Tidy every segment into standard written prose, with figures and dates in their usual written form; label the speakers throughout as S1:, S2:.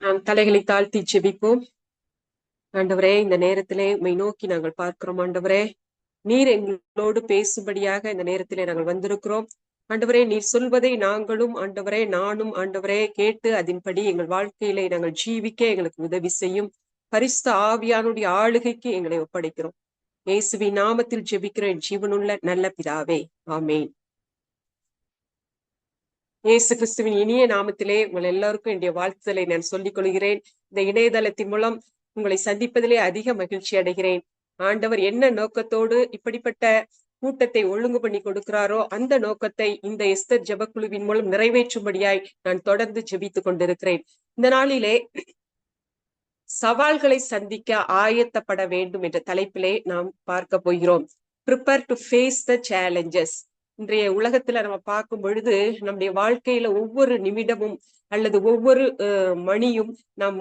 S1: நாம் தலைகளை தாழ்த்தி ஜெபிப்போம். ஆண்டவரே, இந்த நேரத்திலே உம்மை நோக்கி நாங்கள் பார்க்கிறோம். ஆண்டவரே, நீர் எங்களோடு பேசும்படியாக இந்த நேரத்திலே நாங்கள் வந்திருக்கிறோம். ஆண்டவரே, நீர் சொல்வதை நாங்களும் ஆண்டவரே நானும் ஆண்டவரே கேட்டு அதன்படி எங்கள் வாழ்க்கையிலே நாங்கள் ஜீவிக்க எங்களுக்கு உதவி செய்யும். பரிசுத்த ஆவியானுடைய ஆளுகைக்கு எங்களை ஒப்படைக்கிறோம். இயேசுவின் நாமத்தில் ஜெபிக்கிற என் ஜீவனுள்ள நல்ல பிதாவே, ஆமேன். இயேசு கிறிஸ்துவின் இனிய நாமத்திலே உங்கள் எல்லாருக்கும் என்னுடைய வாழ்த்துதலை நான் சொல்லிக் கொள்கிறேன். இந்த இணையதளத்தின் மூலம் உங்களை சந்திப்பதிலே அதிக மகிழ்ச்சி அடைகிறேன். ஆண்டவர் என்ன நோக்கத்தோடு இப்படிப்பட்ட கூட்டத்தை ஒழுங்கு பண்ணி கொடுக்கிறாரோ அந்த நோக்கத்தை இந்த எஸ்தர் ஜெபக்குழுவின் மூலம் நிறைவேற்றும்படியாய் நான் தொடர்ந்து ஜெபித்துக் கொண்டிருக்கிறேன். இந்த நாளிலே சவால்களை சந்திக்க ஆயத்தப்பட வேண்டும் என்ற தலைப்பிலே நாம் பார்க்க போகிறோம். Prepare to face the challenges. இன்றைய உலகத்துல நம்ம பார்க்கும் பொழுது நம்முடைய வாழ்க்கையில ஒவ்வொரு நிமிடமும் அல்லது ஒவ்வொரு மணியும் நாம்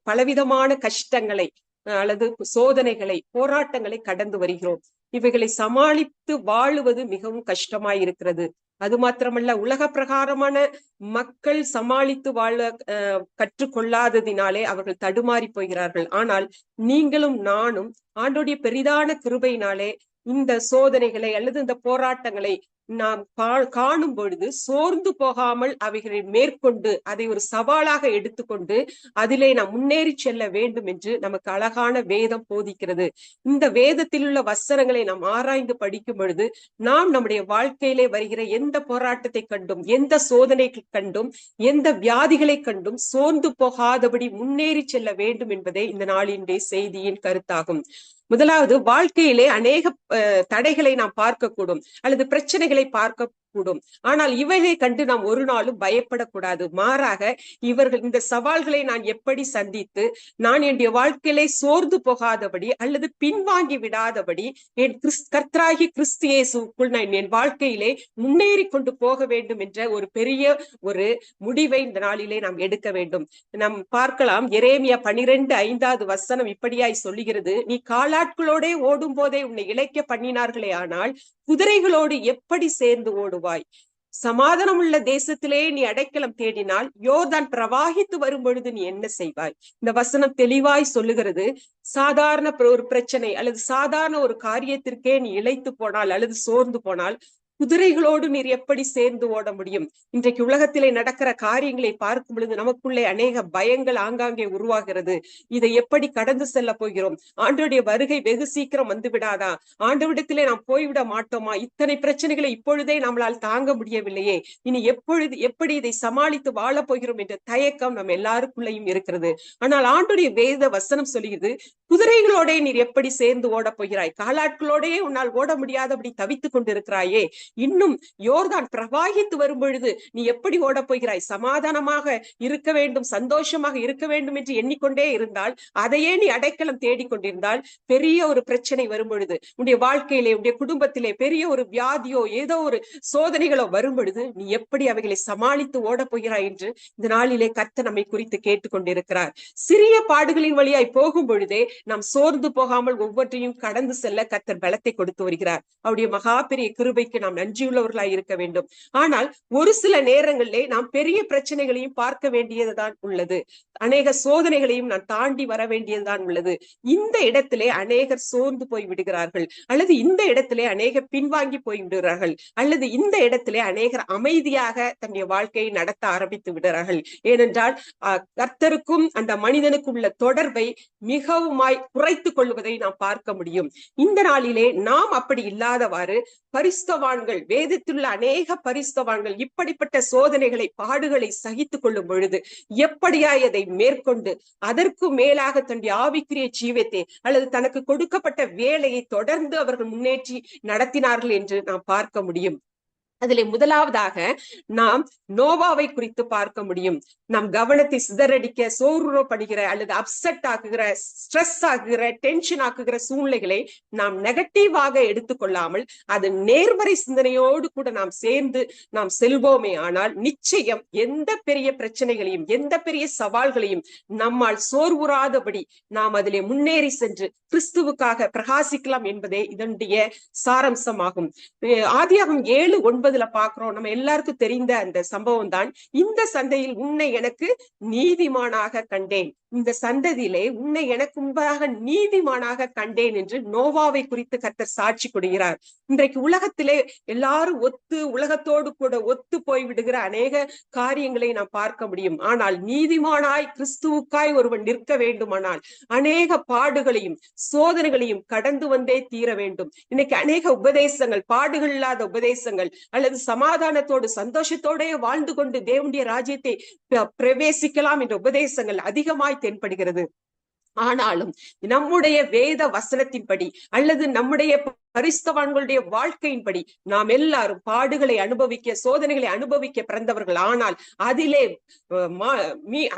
S1: பலவிதமான கஷ்டங்களை அல்லது சோதனைகளை, போராட்டங்களை கடந்து வருகிறோம். இவைகளை சமாளித்து வாழுவது மிகவும் கஷ்டமாய் இருக்கிறது. அது மாத்திரமல்ல, உலக பிரகாரமான மக்கள் சமாளித்து வாழ கற்றுக்கொள்ளாததினாலே அவர்கள் தடுமாறி போகிறார்கள். ஆனால் நீங்களும் நானும் ஆண்டோடைய பெரிதான கிருபையினாலே இந்த சோதனைகளை அல்லது இந்த போராட்டங்களை நாம் காணும் பொழுது சோர்ந்து போகாமல் அவைகளை மேற்கொண்டு அதை ஒரு சவாலாக எடுத்துக்கொண்டு அதிலே நாம் முன்னேறி செல்ல வேண்டும் என்று நமக்கு அழகான வேதம் போதிக்கிறது. இந்த வேதத்தில் உள்ள வசனங்களை நாம் ஆராய்ந்து படிக்கும் பொழுது நாம் நம்முடைய வாழ்க்கையிலே வருகிற எந்த போராட்டத்தை கண்டும், எந்த சோதனை கண்டும், எந்த வியாதிகளை கண்டும் சோர்ந்து போகாதபடி முன்னேறி செல்ல வேண்டும் என்பதே இந்த நாளினுடைய செய்தியின் கருத்தாகும். முதலாவது, வாழ்க்கையிலே அநேக தடைகளை நாம் பார்க்கக்கூடும் அல்லது பிரச்சனைகளை பார்க்க கூடும். ஆனால் இவைகளை கண்டு நாம் ஒரு நாளும் பயப்படக்கூடாது. மாறாக இந்த சவால்களை நான் எப்படி சந்தித்து நான் என்னுடைய வாழ்க்கையிலே சோர்ந்து போகாதபடி அல்லது பின்வாங்கி விடாதபடி என் கர்த்தராகிய கிறிஸ்து இயேசுவுக்குள் நான் என் வாழ்க்கையிலே முன்னேறி கொண்டு போக வேண்டும் என்ற ஒரு பெரிய ஒரு முடிவை இந்த நாளிலே நாம் எடுக்க வேண்டும். நாம் பார்க்கலாம், எரேமியா 12:5 வசனம் இப்படியாய் சொல்லுகிறது, நீ காலாட்களோடே ஓடும் போதே உன்னை இளைக்க பண்ணினார்களே, ஆனால் குதிரைகளோடு எப்படி சேர்ந்து ஓடுவாய்? சமாதானம் உள்ள தேசத்திலே நீ அடைக்கலம் தேடினால் யோர்தான் பிரவாகித்து வரும் பொழுது நீ என்ன செய்வாய்? இந்த வசனம் தெளிவாய் சொல்லுகிறது, சாதாரண ஒரு பிரச்சனை அல்லது சாதாரண ஒரு காரியத்திற்கே நீ இளைத்து போனால் அல்லது சோர்ந்து போனால் குதிரைகளோடு நீர் எப்படி சேர்ந்து ஓட முடியும்? இன்றைக்கு உலகத்திலே நடக்கிற காரியங்களை பார்க்கும் பொழுது நமக்குள்ளே அநேக பயங்கள் ஆங்காங்கே உருவாகிறது. இதை எப்படி கடந்து செல்ல போகிறோம்? ஆண்டவருடைய வருகை வெகு சீக்கிரம் வந்து விடாதா? ஆண்டவரிடத்திலே நாம் போய்விட மாட்டோமா? இத்தனை பிரச்சனைகளை இப்பொழுதே நம்மளால் தாங்க முடியவில்லையே, இனி எப்படி இதை சமாளித்து வாழ போகிறோம் என்ற தயக்கம் நம்ம எல்லாருக்குள்ளேயும் இருக்கிறது. ஆனால் ஆண்டவருடைய வேத வசனம் சொல்லுகிறது, குதிரைகளோட நீர் எப்படி சேர்ந்து ஓட போகிறாய்? காலாட்களோடே உன்னால் ஓட முடியாதபடி தவித்துக் கொண்டிருக்கிறாயே, இன்னும் யோர்தான் பிரவாகித்து வரும் பொழுது நீ எப்படி ஓட போகிறாய்? சமாதானமாக இருக்க வேண்டும், சந்தோஷமாக இருக்க வேண்டும் என்று எண்ணிக்கொண்டே இருந்தால், அதையே நீ அடைக்கலம் தேடிக்கொண்டிருந்தால், பெரிய ஒரு பிரச்சனை வரும் பொழுது உன்னுடைய வாழ்க்கையிலே, உன்னுடைய குடும்பத்திலே பெரிய ஒரு வியாதியோ ஏதோ ஒரு சோதனைகளோ வரும் பொழுது நீ எப்படி அவைகளை சமாளித்து ஓட போகிறாய் என்று இந்த நாளிலே கர்த்தர் நம்மை குறித்து கேட்டுக்கொண்டிருக்கிறார். சிறிய பாடுகளின் வழியாய் போகும் பொழுதே நாம் சோர்ந்து போகாமல் ஒவ்வொன்றையும் கடந்து செல்ல கர்த்தர் பலத்தை கொடுத்து வருகிறார். அவருடைய மகா பெரிய கிருபைக்கு நாம் நன்றியுள்ளவர்களாய் இருக்க வேண்டும். ஆனால் ஒரு சில நேரங்களிலே நாம் பெரிய பிரச்சனைகளையும் பார்க்க வேண்டியதுதான் உள்ளது. அநேக சோதனைகளையும் நான் தாண்டி வர வேண்டியதுதான் உள்ளது. இந்த இடத்திலே அநேகர் சோர்ந்து போய் விடுகிறார்கள், அல்லது இந்த இடத்திலே அநேகர் பின்வாங்கி போய் விடுகிறார்கள், அல்லது இந்த இடத்திலே அநேகர் அமைதியாக தன்னுடைய வாழ்க்கையை நடத்த ஆரம்பித்து விடுகிறார்கள். ஏனென்றால் கர்த்தருக்கும் அந்த மனிதனுக்கும் உள்ள தொடர்பை மிகவுமாய் குறைத்துக் கொள்வதை நாம் பார்க்க முடியும். இந்த நாளிலே நாம் அப்படி இல்லாதவாறு பரிசுத்தவான்கள், வேதத்திலுள்ள அநேக பரிசுத்தவான்கள் இப்படிப்பட்ட சோதனைகளை, பாடுகளை சகித்துக் கொள்ளும் பொழுது எப்படியாய் அதை மேற்கொண்டு அதற்கு மேலாக தன்னுடைய ஆவிக்குரிய ஜீவத்தை அல்லது தனக்கு கொடுக்கப்பட்ட வேலையை தொடர்ந்து அவர்கள் முன்னேற்றி நடத்தினார்கள் என்று நாம் பார்க்க முடியும். அதிலே முதலாவதாக நாம் நோவாவை குறித்து பார்க்க முடியும். நாம் கவனத்தை சிதறடிக்க, சோர்வுபடுகிற அல்லது அப்செட் ஆக்குகிற, ஸ்ட்ரெஸ் ஆக்குகிற, டென்ஷன் ஆக்குகிற சூழ்நிலைகளை நாம் நெகட்டிவாக எடுத்துக்கொள்ளாமல் அது நேர்மறை சிந்தனையோடு கூட நாம் சேர்ந்து நாம் செல்வோமே ஆனால் நிச்சயம் எந்த பெரிய பிரச்சனைகளையும் எந்த பெரிய சவால்களையும் நம்மால் சோர்வுறாதபடி நாம் அதிலே முன்னேறி சென்று கிறிஸ்துவுக்காக பிரகாசிக்கலாம் என்பதே இதனுடைய சாரம்சமாகும். ஆதியாகமம் 7:9 9 பாக்குறோம். நம்ம எல்லாருக்கும் தெரிந்த அந்த சம்பவம் தான். இந்த சந்தையில் உன்னை எனக்கு நீதிமானாக கண்டேன், இந்த சந்ததியிலே உன்னை எனக்கு முன்பாக நீதிமானாக கண்டேன் என்று நோவாவை குறித்து கர்த்தர் சாட்சி கொடுக்கிறார். இன்றைக்கு உலகத்திலே எல்லாரும் உலகத்தோடு கூட ஒத்து போய்விடுகிற அநேக காரியங்களை நாம் பார்க்க முடியும். ஆனால் நீதிமானாய் கிறிஸ்துவுக்காய் ஒருவன் நிற்க வேண்டுமானால் அநேக பாடுகளையும் சோதனைகளையும் கடந்து வந்தே தீர வேண்டும். இன்னைக்கு அநேக உபதேசங்கள், பாடுகள் இல்லாத உபதேசங்கள் அல்லது சமாதானத்தோடு சந்தோஷத்தோட வாழ்ந்து கொண்டு தேவனுடைய ராஜ்யத்தை பிரவேசிக்கலாம் என்ற உபதேசங்கள் அதிகமாய் தென்படுகிறது. ஆனாலும் நம்முடைய வேத வசனத்தின்படி அல்லது நம்முடைய பரிசுத்தவான்களுடைய வாழ்க்கையின்படி நாம் எல்லாரும் பாடுகளை அனுபவிக்க, சோதனைகளை அனுபவிக்க பிறந்தவர்கள். ஆனால்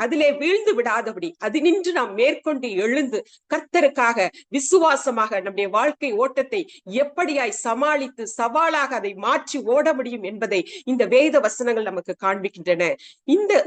S1: அதிலே வீழ்ந்து விடாதபடி அது நின்று நாம் மேற்கொண்டு எழுந்து கர்த்தருக்காக விசுவாசமாக நம்முடைய வாழ்க்கை ஓட்டத்தை எப்படியாய் சமாளித்து சவாலாக அதை மாற்றி ஓட முடியும் என்பதை இந்த வேத வசனங்கள் நமக்கு காண்பிக்கின்றன.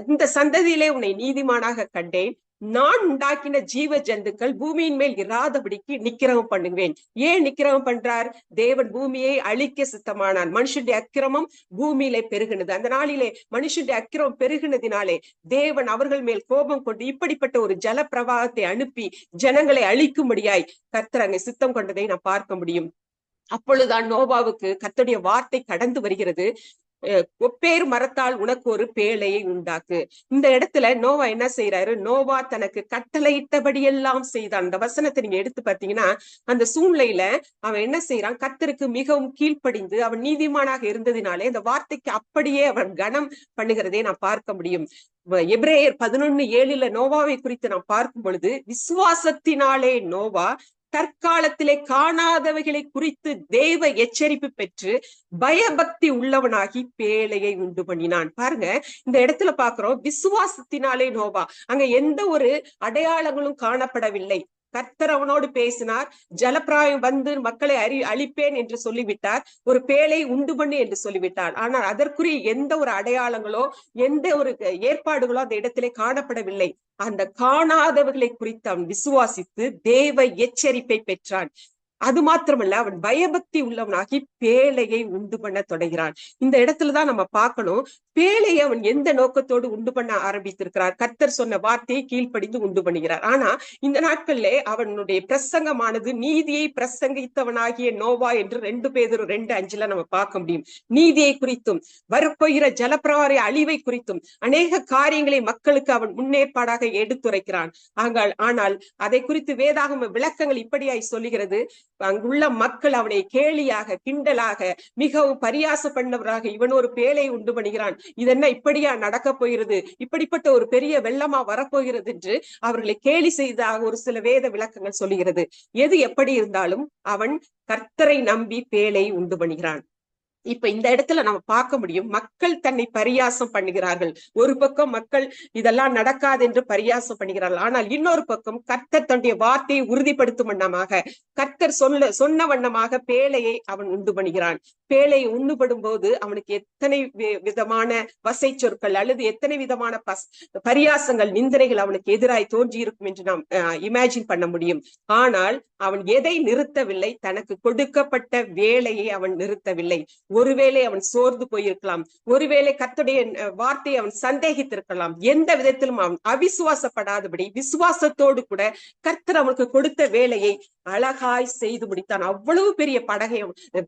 S1: இந்த சந்ததியிலே உன்னை நீதிமானாக கண்டேன், நான் உண்டாக்கின ஜீவ ஜந்துக்கள் பூமியின் மேல் இராதபடிக்கு நிக்கிரகம் பண்ணுவேன். ஏன் நிக்கிரகம் பண்றார்? தேவன் பூமியை அழிக்க சித்தமானான். மனுஷனுடைய அக்கிரமம் பூமியிலே பெருகினது. அந்த நாளிலே மனுஷனுடைய அக்கிரமம் பெருகினதினாலே தேவன் அவர்கள் மேல் கோபம் கொண்டு இப்படிப்பட்ட ஒரு ஜல பிரவாகத்தை அனுப்பி ஜனங்களை அழிக்கும்படியாய் கர்த்தர் அங்கே சித்தம் கொண்டதை நாம் பார்க்க முடியும். அப்பொழுதுதான் நோவாவுக்கு கர்த்தருடைய வார்த்தை கடந்து வருகிறது. ஒப்பேர் மரத்தால் உனக்கு ஒரு பேழையை உண்டாக்கு. இந்த இடத்துல நோவா என்ன செய்யறாரு? நோவா தனக்கு கட்டளையிட்டபடியெல்லாம் செய்தான். அந்த வசனத்தை நீங்க எடுத்து பார்த்தீங்கன்னா அந்த சூழ்நிலையில அவன் என்ன செய்யறான்? கர்த்தருக்கு மிகவும் கீழ்ப்படிந்து அவன் நீதிமானாக இருந்ததினாலே அந்த வார்த்தைக்கு அப்படியே அவன் கனம் பண்ணுகிறதை நான் பார்க்க முடியும். எபிரேயர் 11:7 நோவாவை குறித்து நாம் பார்க்கும் பொழுது, விசுவாசத்தினாலே நோவா தற்காலத்திலே காணாதவைகளை குறித்து தேவ எச்சரிப்பு பெற்று பயபக்தி உள்ளவனாகி பேழையை உண்டு பண்ணினான். பாருங்க, இந்த இடத்துல பாக்குறோம் விசுவாசத்தினாலே நோவா. அங்க எந்த ஒரு அடையாளங்களும் காணப்படவில்லை. கர்த்தர் அவனோடு பேசினார், ஜலப்பிராயம் வந்து மக்களை அழிப்பேன் என்று சொல்லிவிட்டார், ஒரு பேழை உண்டு பண்ணு என்று சொல்லிவிட்டார். ஆனால் அதற்குரிய எந்த ஒரு அடையாளங்களோ எந்த ஒரு ஏற்பாடுகளோ அந்த இடத்திலே காணப்படவில்லை. அந்த காணாதவர்களை குறித்து அவன் விசுவாசித்து தேவ எச்சரிப்பை பெற்றான். அது மாத்திரமல்ல, அவன் பயபக்தி உள்ளவனாகி பேழையை உண்டு பண்ண தொடங்கிறான். இந்த இடத்துலதான் நம்ம பார்க்கணும், பேழையை அவன் எந்த நோக்கத்தோடு உண்டு பண்ண ஆரம்பித்திருக்கிறார்? கர்த்தர் சொன்ன வார்த்தையை கீழ்ப்படிந்து உண்டு பண்ணுகிறார். ஆனா இந்த நாட்கள்ல அவனுடைய பிரசங்கமானது நீதியை பிரசங்கித்தவனாகிய நோவா என்று 2 பேதுரு 2:5 நம்ம பார்க்க முடியும். நீதியை குறித்தும் வரப்போகிற ஜலப்பிரவார அழிவை குறித்தும் அநேக காரியங்களை மக்களுக்கு அவன் முன்னேற்பாடாக எடுத்துரைக்கிறான். ஆனால் அதை குறித்து வேதாகம விளக்கங்கள் இப்படியாய் சொல்லுகிறது, அங்குள்ள மக்கள் அவனை கேலியாக கிண்டலாக மிகவும் பரியாச பண்ணவராக, இவன் ஒரு பேழை உண்டு பண்ணுகிறான், இதென்ன இப்படியா நடக்க போகிறது, இப்படிப்பட்ட ஒரு பெரிய வெள்ளமா வரப்போகிறது என்று அவர்களை கேலி செய்ததாக ஒரு சில வேத விளக்கங்கள் சொல்லுகிறது. எது எப்படி இருந்தாலும் அவன் கர்த்தரை நம்பி பேழை உண்டு பண்ணுகிறான். இப்ப இந்த இடத்துல நம்ம பார்க்க முடியும், மக்கள் தன்னை பரியாசம் பண்ணுகிறார்கள். ஒரு பக்கம் மக்கள் இதெல்லாம் நடக்காது என்று பரியாசம் பண்ணுகிறார்கள். ஆனால் இன்னொரு பக்கம் கர்த்தர் தன்னுடைய வார்த்தையை உறுதிப்படுத்தும் வண்ணமாக, கர்த்தர் சொன்ன வண்ணமாக பேழையை அவன் உண்டு பண்ணுகிறான். பேழையை உண்ணுபடும் போது அவனுக்கு எத்தனை விதமான வசை சொற்கள் அல்லது எத்தனை விதமான பரியாசங்கள், நிந்தனைகள் அவனுக்கு எதிராய் தோன்றி இருக்கும் என்று நாம் இமேஜின் பண்ண முடியும். ஆனால் அவன் எதை நிறுத்தவில்லை? தனக்கு கொடுக்கப்பட்ட வேலையை அவன் நிறுத்தவில்லை. ஒருவேளை அவன் சோர்ந்து போயிருக்கலாம், ஒருவேளை கர்த்தருடைய வார்த்தையை அவன் சந்தேகித்திருக்கலாம். எந்த விதத்திலும் அவன் அவிசுவாசப்படாதபடி விசுவாசத்தோடு கூட கர்த்தர் அவனுக்கு கொடுத்த வேலையை அழகாய் செய்து முடித்தான். அவ்வளவு பெரிய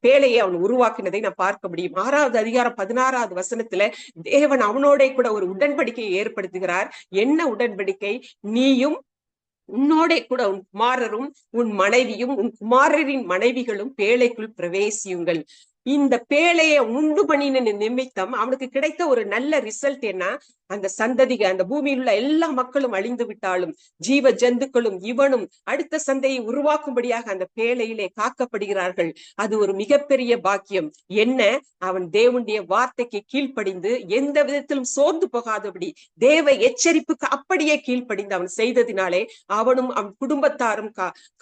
S1: பேழையை அவன் உருவாக்கினதை நான் பார்க்க முடியும். 6வது அதிகாரம் 16வது வசனத்துல தேவன் அவனோட கூட ஒரு உடன்படிக்கையை ஏற்படுத்துகிறார். என்ன உடன்படிக்கை? நீயும் உன்னோட கூட உன் குமாரரும் உன் மனைவியும் உன் குமாரரின் மனைவிகளும் பேழைக்குள் பிரவேசியுங்கள். இந்த பேழையை உண்டு பண்ணின நிமித்தம் அவனுக்கு கிடைத்த ஒரு நல்ல ரிசல்ட் என்ன? அந்த சந்ததிக, அந்த பூமியில் உள்ள எல்லா மக்களும் அழிந்து விட்டாலும் ஜீவ ஜந்துக்களும் இவனும் அடுத்த சந்தையை உருவாக்கும்படியாக அந்த பேழையிலே காக்கப்படுகிறார்கள். அது ஒரு மிகப்பெரிய பாக்கியம். என்ன? அவன் தேவனுடைய வார்த்தைக்கு கீழ்ப்படிந்து எந்த விதத்திலும் சோர்ந்து போகாதபடி தேவ எச்சரிப்புக்கு அப்படியே கீழ்ப்படிந்து அவன் செய்ததினாலே அவனும் அவன் குடும்பத்தாரும்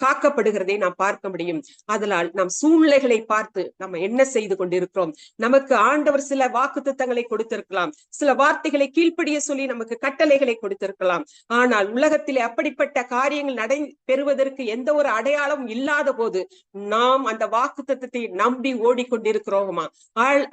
S1: காக்கப்படுகிறதை நாம் பார்க்க முடியும். அதனால் நம் சூழ்நிலைகளை பார்த்து நம்ம என்ன செய்து கொண்டிருக்கிறோம்? நமக்கு ஆண்டவர் சில வாக்குத்தத்தங்களை கொடுத்திருக்கலாம், சில வார்த்தைகளை கீழ்ப்படி கீழ்ப்படிய சொல்லி நமக்கு கட்டளைகளை கொடுத்திருக்கலாம். ஆனால் உலகத்திலே அப்படிப்பட்ட காரியங்கள் பெறுவதற்கு எந்த ஒரு அடையாளமும் இல்லாத போது நாம் அந்த வாக்குத்தத்தத்தை நம்பி ஓடிக்கொண்டிருக்கிறோமா,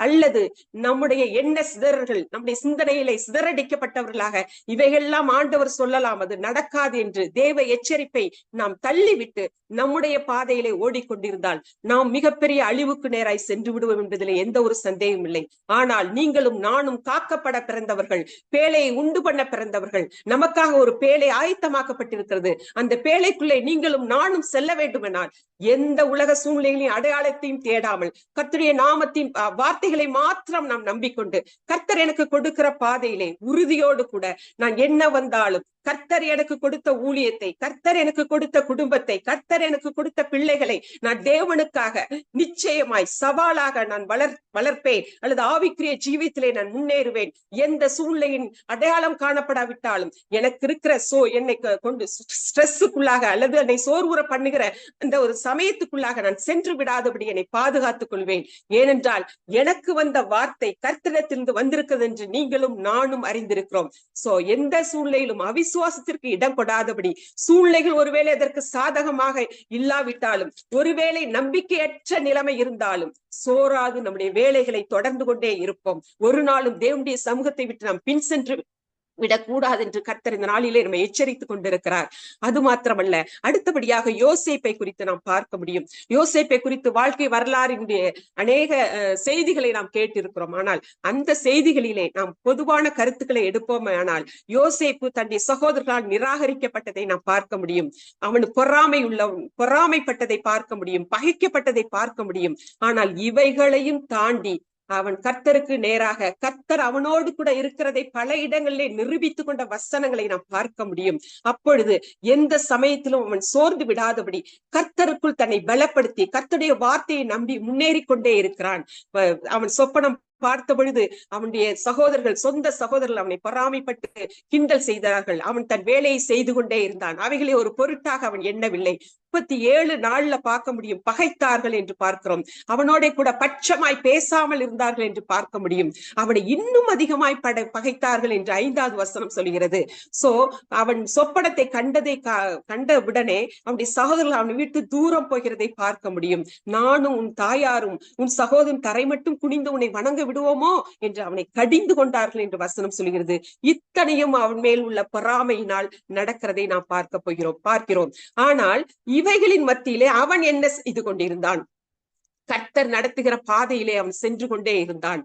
S1: அல்லது நம்முடைய எண்ண சிதறல்கள், நம்முடைய சிந்தனையிலே சிதறடிக்கப்பட்டவர்களாக இவைகள்லாம் ஆண்டவர் சொல்லலாம் அது நடக்காது என்று தேவ எச்சரிப்பை நாம் தள்ளிவிட்டு நம்முடைய பாதையிலே ஓடிக்கொண்டிருந்தால் நாம் மிகப்பெரிய அழிவுக்கு நேராய் சென்று விடுவோம் என்பதிலே எந்த ஒரு சந்தேகம் இல்லை. ஆனால் நீங்களும் நானும் காக்கப்பட பிறந்தவர்கள், பேழையை உண்டு பண்ண பிறந்தவர்கள். நமக்காக ஒரு பேழை ஆயத்தமாக்கப்பட்டிருக்கிறது. அந்த பேழைக்குள்ளே நீங்களும் நானும் செல்ல வேண்டுமென்றால் எந்த உலக சூழ்நிலைகளையும் அடையாளத்தையும் தேடாமல் கர்த்தருடைய நாமத்தின் வார்த்தைகளை மாத்திரம் நாம் நம்பிக்கொண்டு கர்த்தர் எனக்கு கொடுக்கிற பாதையிலே உறுதியோடு கூட நான் என்ன வந்தாலும் கர்த்தர் எனக்கு கொடுத்த ஊழியத்தை, கர்த்தர் எனக்கு கொடுத்த குடும்பத்தை, கர்த்தர் எனக்கு கொடுத்த பிள்ளைகளை நான் தேவனுக்காக நிச்சயமாய் சவாலாக நான் வளர்ப்பேன் அல்லது ஆவிக்குரிய ஜீவியத்திலே நான் முன்னேறுவேன். எந்த சூழ்நிலையின் அடையாளம் காணப்படாவிட்டாலும் எனக்கு இருக்கிற என்னை கொண்டு ஸ்ட்ரெஸ்ஸுக்குள்ளாக அல்லது என்னை சோர்வுற பண்ணுகிற அந்த ஒரு சமயத்துக்குள்ளாக நான் சென்று விடாதபடி என்னை பாதுகாத்துக் கொள்வேன். ஏனென்றால் எனக்கு வந்த வார்த்தை கர்த்தரிடத்திலிருந்து வந்திருக்கிறது என்று நீங்களும் நானும் அறிந்திருக்கிறோம். சோ எந்த சூழ்நிலையிலும் அவிசுவாசத்திற்கு இடம் கொடாதபடி, சூழ்நிலைகள் ஒருவேளை அதற்கு சாதகமாக இல்லாவிட்டாலும், ஒருவேளை நம்பிக்கையற்ற நிலைமை இருந்தாலும் சோராது நம்முடைய வேலைகளை தொடர்ந்து கொண்டே இருப்போம். ஒரு நாளும் தேவனுடைய சமூகத்தை விட்டு நாம் பின் சென்று விடக்கூடாது என்று கர்த்தர் இந்த நாளிலே நம்ம எச்சரித்துக் கொண்டிருக்கிறார். அது மாத்திரமல்ல, அடுத்தபடியாக யோசேப்பை குறித்து நாம் பார்க்க முடியும். யோசேப்பை குறித்து வாழ்க்கை வரலாறினுடைய அநேக செய்திகளை நாம் கேட்டிருக்கிறோம். ஆனால் அந்த செய்திகளிலே நாம் பொதுவான கருத்துக்களை எடுப்போம். ஆனால் யோசேப்பு தன்னுடைய சகோதரர்களால் நிராகரிக்கப்பட்டதை நாம் பார்க்க முடியும். அவன் பொறாமைப்பட்டதை பார்க்க முடியும், பகைக்கப்பட்டதை பார்க்க முடியும். ஆனால் இவைகளையும் தாண்டி அவன் கர்த்தருக்கு நேராக, கர்த்தர் அவனோடு கூட இருக்கிறதை பல இடங்களிலே நிரூபித்துக் கொண்ட வசனங்களை நாம் பார்க்க முடியும். அப்பொழுது எந்த சமயத்திலும் அவன் சோர்ந்து விடாதபடி கர்த்தருக்குள் தன்னை பலப்படுத்தி கர்த்தருடைய வார்த்தையை நம்பி முன்னேறி கொண்டே இருக்கிறான். அவன் சொப்பனம் பார்த்த பொழுது அவனுடைய சொந்த சகோதரர்கள் அவனை பொறாமைப்பட்டு கிண்டல் செய்தார்கள். அவன் தன் வேலையை செய்து கொண்டே இருந்தான். அவைகளை ஒரு பொருட்டாக அவன் எண்ணவில்லை. 37 நாள்ல பார்க்க முடியும் பகைத்தார்கள் என்று பார்க்கிறோம். அவனோட கூட பட்சமாய் பேசாமல் இருந்தார்கள் என்று பார்க்க முடியும். அவனை இன்னும் அதிகமாய் பகைத்தார்கள் என்று 5வது வசனம் சொல்கிறது. சோ அவன் சொப்பனத்தை கண்ட உடனே அவனுடைய சகோதரர்கள் அவனை விட்டு தூரம் போகிறதை பார்க்க முடியும். நானும் உன் தாயாரும் உன் சகோதரன் தரை மட்டும் குனிந்து உன்னை வணங்க விடுவோமோ என்று அவனை கடிந்து கொண்டார்கள் என்று வசனம் சொல்கிறது. இத்தனையும் அவன் மேல் உள்ள பொறாமையினால் நடக்கிறதை நாம் பார்க்கிறோம். ஆனால் இவைகளின் மத்தியிலே அவன் என்ன செய்து கொண்டிருந்தான்? கர்த்தர் நடத்துகிற பாதையிலே அவன் சென்று கொண்டே இருந்தான்.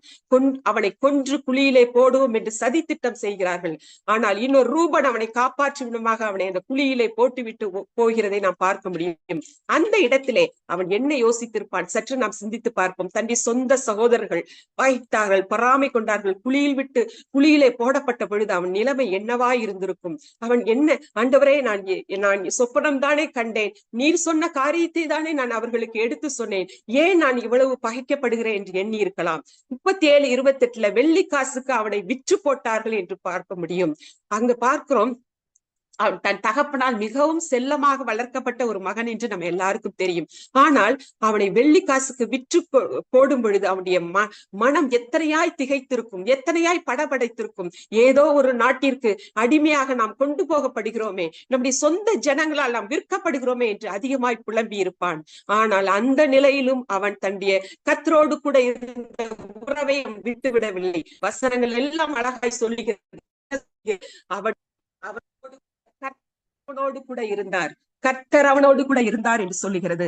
S1: அவனை கொன்று குழியிலே போடுவோம் என்று சதி திட்டம் செய்கிறார்கள். ஆனால் இன்னொரு ரூபன் அவனை காப்பாற்றும் விதமாக அவனை அந்த குழியிலே போட்டுவிட்டு போகிறதை நாம் பார்க்க முடியும். அந்த இடத்திலே அவன் என்ன யோசித்திருப்பான்? சற்று நாம் சிந்தித்து பார்ப்போம். தன்னுடைய சொந்த சகோதரர்கள் பகைத்தார்கள், பொறாமை கொண்டார்கள். குழியிலே போடப்பட்ட பொழுது அவன் நிலைமை என்னவாய் இருந்திருக்கும்? அவன் என்ன, ஆண்டவரே, நான் சொப்பனம் தானே கண்டேன், நீர் சொன்ன காரியத்தை தானே நான் அவர்களுக்கு எடுத்து சொன்னேன், ஏன் நான் இவ்வளவு பகைக்கப்படுகிறேன் என்று எண்ணி இருக்கலாம். 37:28 வெள்ளி காசுக்கு அவனை விற்று போட்டார்கள் என்று பார்க்க முடியும். அங்க பார்க்கிறோம், அவன் தன் தகப்பனால் மிகவும் செல்லமாக வளர்க்கப்பட்ட ஒரு மகன் என்று நம்ம எல்லாருக்கும் தெரியும். ஆனால் அவனை வெள்ளி காசுக்கு விற்று போடும் பொழுது அவனுடைய மனம் எத்தனையாய் திகைத்திருக்கும், எத்தனையாய் படபடைத்திருக்கும். ஏதோ ஒரு நாட்டிற்கு அடிமையாக நாம் கொண்டு போகப்படுகிறோமே, நம்முடைய சொந்த ஜனங்களால் நாம் விற்கப்படுகிறோமே என்று அதிகமாய் புலம்பி இருப்பான். ஆனால் அந்த நிலையிலும் அவன் தன்னுடைய கர்த்தரோடு கூட இருந்த உறவை விட்டுவிடவில்லை. வசனங்கள் எல்லாம் அழகாய் சொல்லுகிறது. அவனோடு கூட இருந்தார், கர்த்தர் அவனோடு கூட இருந்தார் என்று சொல்லுகிறது.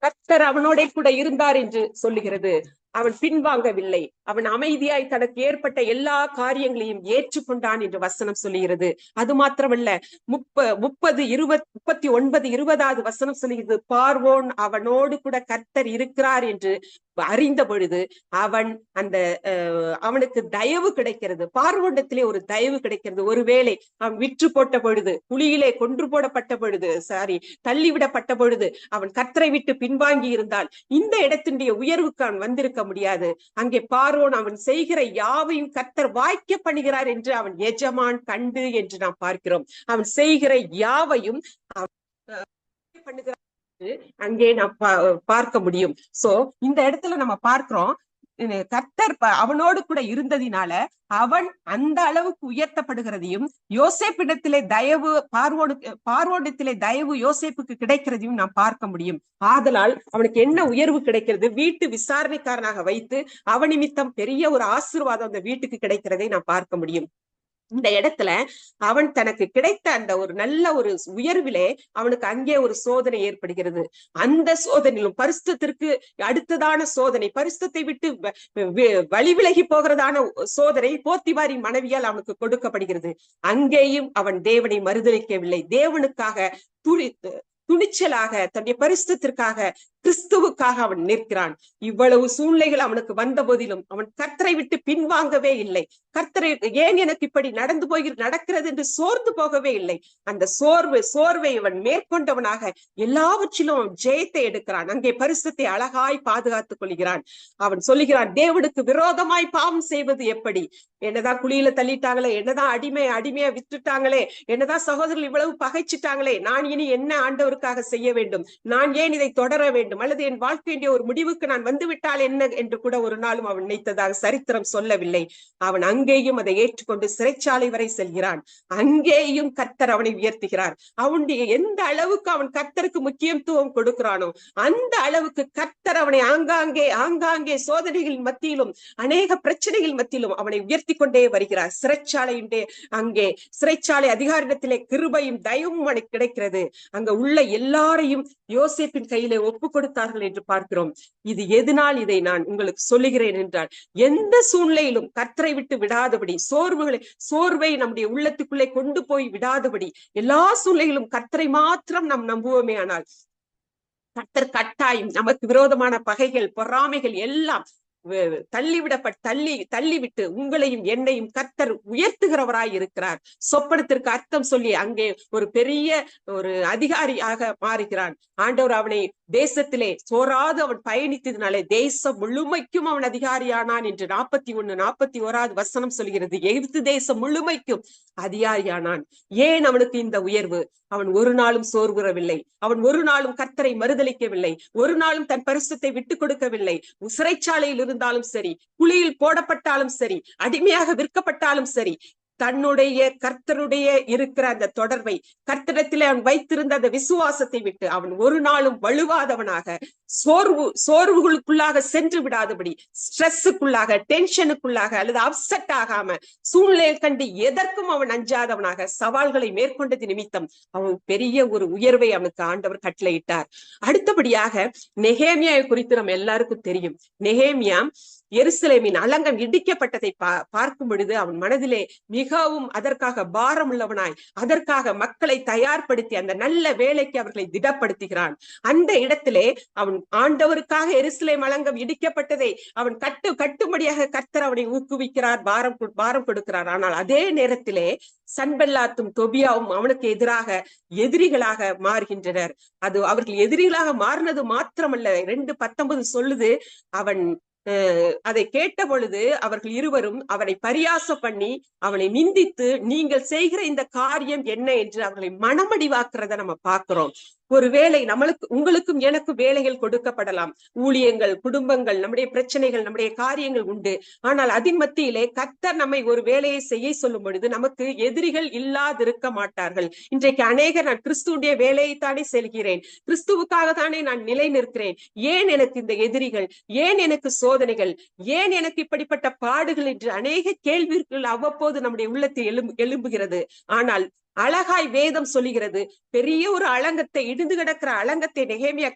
S1: கர்த்தர் அவனோட கூட இருந்தார் என்று சொல்லுகிறது. அவன் பின்வாங்கவில்லை. அவன் அமைதியாய் தனக்கு ஏற்பட்ட எல்லா காரியங்களையும் ஏற்றுக்கொண்டான் என்று வசனம் சொல்லுகிறது. அது மாத்திரமல்ல, 39:20 வசனம் சொல்லுகிறது, பார்வோன் அவனோடு கூட கர்த்தர் இருக்கிறார் என்று அறிந்த பொழுது அவனுக்கு தயவு கிடைக்கிறது. பார்வோண்டத்திலே ஒரு தயவு கிடைக்கிறது. ஒருவேளை அவன் விற்று போட்ட பொழுது, குழியிலே கொன்று போடப்பட்ட பொழுது, தள்ளிவிடப்பட்ட பொழுது அவன் கர்த்தரை விட்டு பின்வாங்கி இருந்தால் இந்த இடத்தினுடைய உயர்வுக்கு அவன் வந்திருக்க முடியாது. அங்கே பார்வோன் அவன் செய்கிற யாவையும் கர்த்தர் வாய்க்க பண்ணுகிறார் என்று அவன் எஜமான் கண்டு என்று நாம் பார்க்கிறோம். அவன் செய்கிற யாவையும் பண்ணுகிறார் அங்கே நாம் பார்க்க முடியும். சோ இந்த இடத்துல நம்ம பார்க்கிறோம், கர்த்தர் அவனோடு கூட இருந்ததினால அவன் அந்த அளவுக்கு உயர்த்தப்படுகிறதையும், யோசேப்பிடத்திலே தயவு பார்வோனிடத்திலே தயவு யோசேப்புக்கு கிடைக்கிறதையும் நாம் பார்க்க முடியும். ஆதலால் அவனுக்கு என்ன உயர்வு கிடைக்கிறது? வீட்டு விசாரணைக்காரனாக வைத்து அவன் நிமித்தம் பெரிய ஒரு ஆசீர்வாதம் அந்த வீட்டுக்கு கிடைக்கிறதை நாம் பார்க்க முடியும். இந்த இடத்துல அவன் தனக்கு கிடைத்த அந்த ஒரு நல்ல ஒரு உயர்விலே அவனுக்கு அங்கே ஒரு சோதனை ஏற்படுகிறது. அந்த சோதனையிலும் பரிசுத்தத்திற்கு அடுத்ததான சோதனை, பரிசுத்தத்தை விட்டு வழி விலகி போகிறதான சோதனை போத்திபாரி மனைவியால் அவனுக்கு கொடுக்கப்படுகிறது. அங்கேயும் அவன் தேவனை மறுதலிக்கவில்லை. தேவனுக்காக துணிச்சலாக தன்னுடைய பரிசுத்தத்திற்காக கிறிஸ்துவுக்காக அவன் நிற்கிறான். இவ்வளவு சூழ்நிலைகள் அவனுக்கு வந்த போதிலும் அவன் கர்த்தரை விட்டு பின்வாங்கவே இல்லை. கர்த்தரை ஏன் எனக்கு இப்படி நடக்கிறது என்று சோர்ந்து போகவே இல்லை. அந்த சோர்வை அவன் மேற்கொண்டவனாக எல்லாவற்றிலும் ஜெயத்தை எடுக்கிறான். அங்கே பரிசுத்தை அழகாய் பாதுகாத்துக் கொள்கிறான். அவன் சொல்லுகிறான், தேவனுக்கு விரோதமாய் பாவம் செய்வது எப்படி? என்னதான் குழியில தள்ளிட்டாங்களே, என்னதான் அடிமையா விட்டுட்டாங்களே, என்னதான் சகோதரர்கள் இவ்வளவு பகைச்சிட்டாங்களே, நான் இனி என்ன ஆண்டவருக்காக செய்ய வேண்டும்? நான் ஏன் இதை தொடர வேண்டும்? அல்லது என் வாழ்க்கையுடைய ஒரு முடிவுக்கு நான் வந்துவிட்டால் என்ன என்று கூட ஒரு நாளும் அவன் நினைத்ததாக சரித்திரம் சொல்லவில்லை. அவன் அங்கேயும் அதை ஏற்றுக்கொண்டு சிறைச்சாலை வரை செல்கிறான். அங்கேயும் கர்த்தர் அவனை உயர்த்துகிறார். அவனுடைய எந்த அளவுக்கு அவன் கர்த்தருக்கு முக்கியத்துவம் கொடுக்கிறானோ அந்த அளவுக்கு கர்த்தர் அவனை ஆங்காங்கே சோதனைகளின் மத்தியிலும் அநேக பிரச்சனைகள் மத்தியிலும் அவனை உயர்த்தி கொண்டே வருகிறார். சிறைச்சாலை அதிகாரிடத்திலே கிருபையும் தயவும் அவனுக்கு கிடைக்கிறது. அங்க உள்ள எல்லாரையும் யோசேப்பின் கையிலே ஒப்பு கொடுத்தார்கள் என்று பார்க்கிறோம். இது எதனால் இதை நான் உங்களுக்கு சொல்லுகிறேன் என்றால், எந்த சூழ்நிலையிலும் கர்த்தரை விட்டு விடாதபடி, சோர்வை நம்முடைய உள்ளத்துக்குள்ளே கொண்டு போய் விடாதபடி, எல்லா சூழ்நிலையிலும் கர்த்தரை மாத்திரம் நாம் நம்புவோமே ஆனால் கர்த்தர் கட்டாயம் நமக்கு விரோதமான பகைகள், பொறாமைகள் எல்லாம் தள்ளிவிட்டு உங்களையும் என்னையும் கர்த்தர் உயர்த்துகிறவராய் இருக்கிறார். சொப்பனத்திற்கு அர்த்தம் சொல்லி அங்கே ஒரு பெரிய ஒரு அதிகாரியாக மாறுகிறான். ஆண்டவர் அவனை தேசத்திலே சோராது அவன் பயணித்ததுனாலே தேசம் முழுமைக்கும் அவன் அதிகாரியானான் என்று 41 வசனம் சொல்கிறது. எகிப்து தேசம் முழுமைக்கும் அதிகாரியானான். ஏன் அவனுக்கு இந்த உயர்வு? அவன் ஒரு நாளும் சோர்வுறவில்லை. அவன் ஒரு நாளும் கர்த்தரை மறுதலிக்கவில்லை. ஒரு நாளும் தன் பரிசுத்தை விட்டுக் கொடுக்கவில்லை. சிறைச்சாலையில் இருந்தாலும் சரி, குழியில் போடப்பட்டாலும் சரி, அடிமையாக விற்கப்பட்டாலும் சரி, தன்னுடைய கர்த்தருடைய இருக்கிற அந்த தொடர்பை, கர்த்தரிடத்திலே அவன் வைத்திருந்த அந்த விசுவாசத்தை விட்டு அவன் ஒரு நாளும் வலுவாதவனாக, சோர்வுகளுக்குள்ளாக சென்று விடாதபடி, ஸ்ட்ரெஸ்ஸுக்குள்ளாக, டென்ஷனுக்குள்ளாக அல்லது அப்செட் ஆகாம, சூழ்நிலையை கண்டு எதற்கும் அவன் அஞ்சாதவனாக சவால்களை மேற்கொண்டது நிமித்தம் அவன் பெரிய ஒரு உயர்வை அவனுக்கு ஆண்டவர் கட்டளையிட்டார். அடுத்தபடியாக நெகேமியா குறித்து நம்ம எல்லாருக்கும் தெரியும். நெகேமியா எருசலேமின் அலங்கம் இடிக்கப்பட்டதை பார்க்கும் பொழுது அவன் மனதிலே மிகவும் அதற்காக பாரம் உள்ளவனாய், அதற்காக மக்களை தயார்படுத்தி அந்த நல்ல வேலைக்கு அவர்களை திடப்படுத்துகிறான். அந்த இடத்திலே அவன் ஆண்டவருக்காக எருசலேம் அலங்கம் இடிக்கப்பட்டதை அவன் கட்டும்படியாக கர்த்தர் அவனை ஊக்குவிக்கிறார், பாரம் கொடுக்கிறார். ஆனால் அதே நேரத்திலே சன்பல்லாத்தும் தொபியாவும் அவனுக்கு எதிரிகளாக மாறுகின்றனர். அது அவர்கள் எதிரிகளாக மாறினது மாத்திரமல்ல, 2:19 சொல்லுது, அவன் அதை கேட்ட பொழுது அவர்கள் இருவரும் அவனை பரியாசம் பண்ணி அவனை நிந்தித்து, நீங்கள் செய்கிற இந்த காரியம் என்ன என்று அவர்களை மனமடிவாக்குறத நம்ம பார்க்கிறோம். ஒருவேளை உங்களுக்கும் எனக்கும் வேலைகள் கொடுக்கப்படலாம், ஊழியங்கள், குடும்பங்கள், நம்முடைய பிரச்சனைகள், நம்முடைய காரியங்கள் உண்டு. ஆனால் அதன் மத்தியிலே கர்த்தர் நம்மை ஒரு வேலையை செய்ய சொல்லும் பொழுது நமக்கு எதிரிகள் இல்லாதிருக்க மாட்டார்கள். இன்றைக்கு அநேகர், நான் கிறிஸ்துவுடைய வேலையைத்தானே செல்கிறேன், கிறிஸ்துவுக்காக தானே நான் நிலை நிற்கிறேன், ஏன் எனக்கு இந்த எதிரிகள், ஏன் எனக்கு சோதனைகள், ஏன் எனக்கு இப்படிப்பட்ட பாடுகள் என்று அநேக கேள்விகள் அவ்வப்போது நம்முடைய உள்ளத்தில் எழும்புகிறது. ஆனால் அழகாய் வேதம் சொல்லுகிறது, பெரிய ஒரு அலங்கத்தை, இடிந்து கிடக்கிற அலங்கத்தை நெகேமியா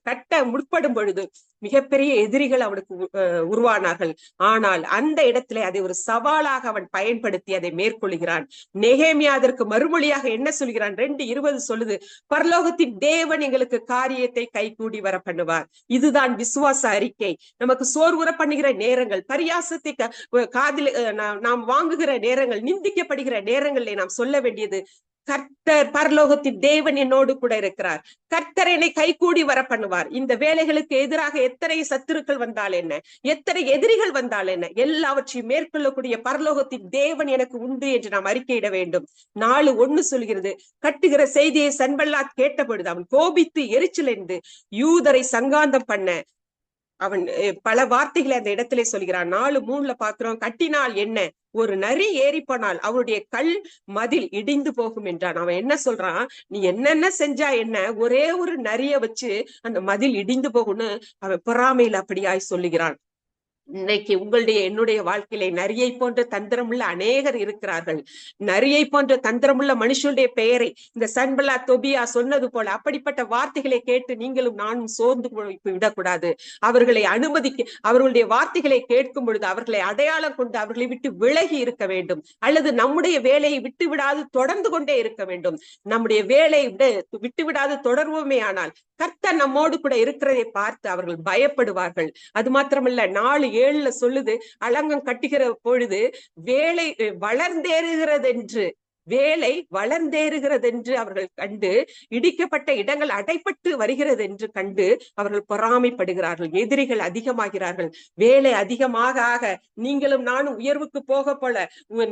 S1: கட்ட முற்படும் பொழுது மிகப்பெரிய எதிரிகள் அவனுக்கு உருவானார்கள். ஆனால் அந்த இடத்திலே அதை ஒரு சவாலாக அவன் பயன்படுத்தி அதை மேற்கொள்கிறான். நெகேமியா அதற்கு மறுமொழியாக என்ன சொல்கிறான்? 2:20 சொல்லுது, பரலோகத்தின் தேவன் எங்களுக்கு காரியத்தை கைகூடி வர பண்ணுவார். இதுதான் விசுவாச அறிக்கை. நமக்கு சோர்வுற பண்ணுகிற நேரங்கள், பரியாசத்தை காதில் நாம் வாங்குகிற நேரங்கள், நிந்திக்கப்படுகிற நேரங்களிலே நாம் சொல்ல வேண்டியது, கர்த்தர் பரலோகத்தின் தேவன் என்னோடு கூட இருக்கிறார். கர்த்தர் என்னை கைகூடி வர பண்ணுவார். இந்த வேலைகளுக்கு எதிராக எத்தனை சத்துருக்கள் வந்தால் என்ன, எத்தனை எதிரிகள் வந்தால் என்ன, எல்லாவற்றையும் மேற்கொள்ளக்கூடிய பரலோகத்தின் தேவன் எனக்கு உண்டு என்று நாம் அறிக்கையிட வேண்டும். 4:1 சொல்கிறது, கட்டுகிற செய்தியை சன்பல்லாத் கேட்டபொழுது அவன் கோபித்து எரிச்சலடைந்து யூதரை சங்காந்தம் பண்ண அவன் பல வார்த்தைகளை அந்த இடத்திலே சொல்கிறான். 4:3 பாக்குறோம், கட்டினால் என்ன, ஒரு நரி ஏறி போனால் அவருடைய கல் மதில் இடிந்து போகும் என்றான். அவன் என்ன சொல்றான், நீ என்னென்ன செஞ்சா என்ன, ஒரே ஒரு நரிய வச்சு அந்த மதில் இடிந்து போகும்னு அவன் பொறாமையில் அப்படியாய் சொல்லுகிறான். இன்னைக்கு உங்களுடைய என்னுடைய வாழ்க்கையிலே நரியை போன்ற தந்திரமுள்ள அநேகர் இருக்கிறார்கள். நரியை போன்ற தந்திரமுள்ள மனுஷனுடைய பெயரை இந்த சன்பல்லாத் தொபியா சொன்னது போல அப்படிப்பட்ட வார்த்தைகளை கேட்டு நீங்களும் நானும் சோர்ந்து விடக்கூடாது. அவர்களை அவர்களுடைய வார்த்தைகளை கேட்கும் பொழுது அவர்களை அடையாளம் கொண்டு அவர்களை விட்டு விலகி இருக்க வேண்டும். அல்லது நம்முடைய வேலையை விட்டு விடாது தொடர்ந்து கொண்டே இருக்க வேண்டும். நம்முடைய வேலையை விட்டு விடாது தொடர்வோமே ஆனால் கர்த்தர் நம்மோடு கூட இருக்கிறதை பார்த்து அவர்கள் பயப்படுவார்கள். அது மாத்திரமல்ல, 4:7 சொல்லுது, அலங்கம் கட்டுகிற பொழுது வேலை வளர்ந்தேறுகிறது என்று அவர்கள் கண்டு, இடிக்கப்பட்ட இடங்கள் அடைப்பட்டு வருகிறது என்று கண்டு அவர்கள் பொறாமைப்படுகிறார்கள். எதிரிகள் அதிகமாகிறார்கள். வேலை அதிகமாக ஆக நீங்களும் நானும் உயர்வுக்கு போக போல,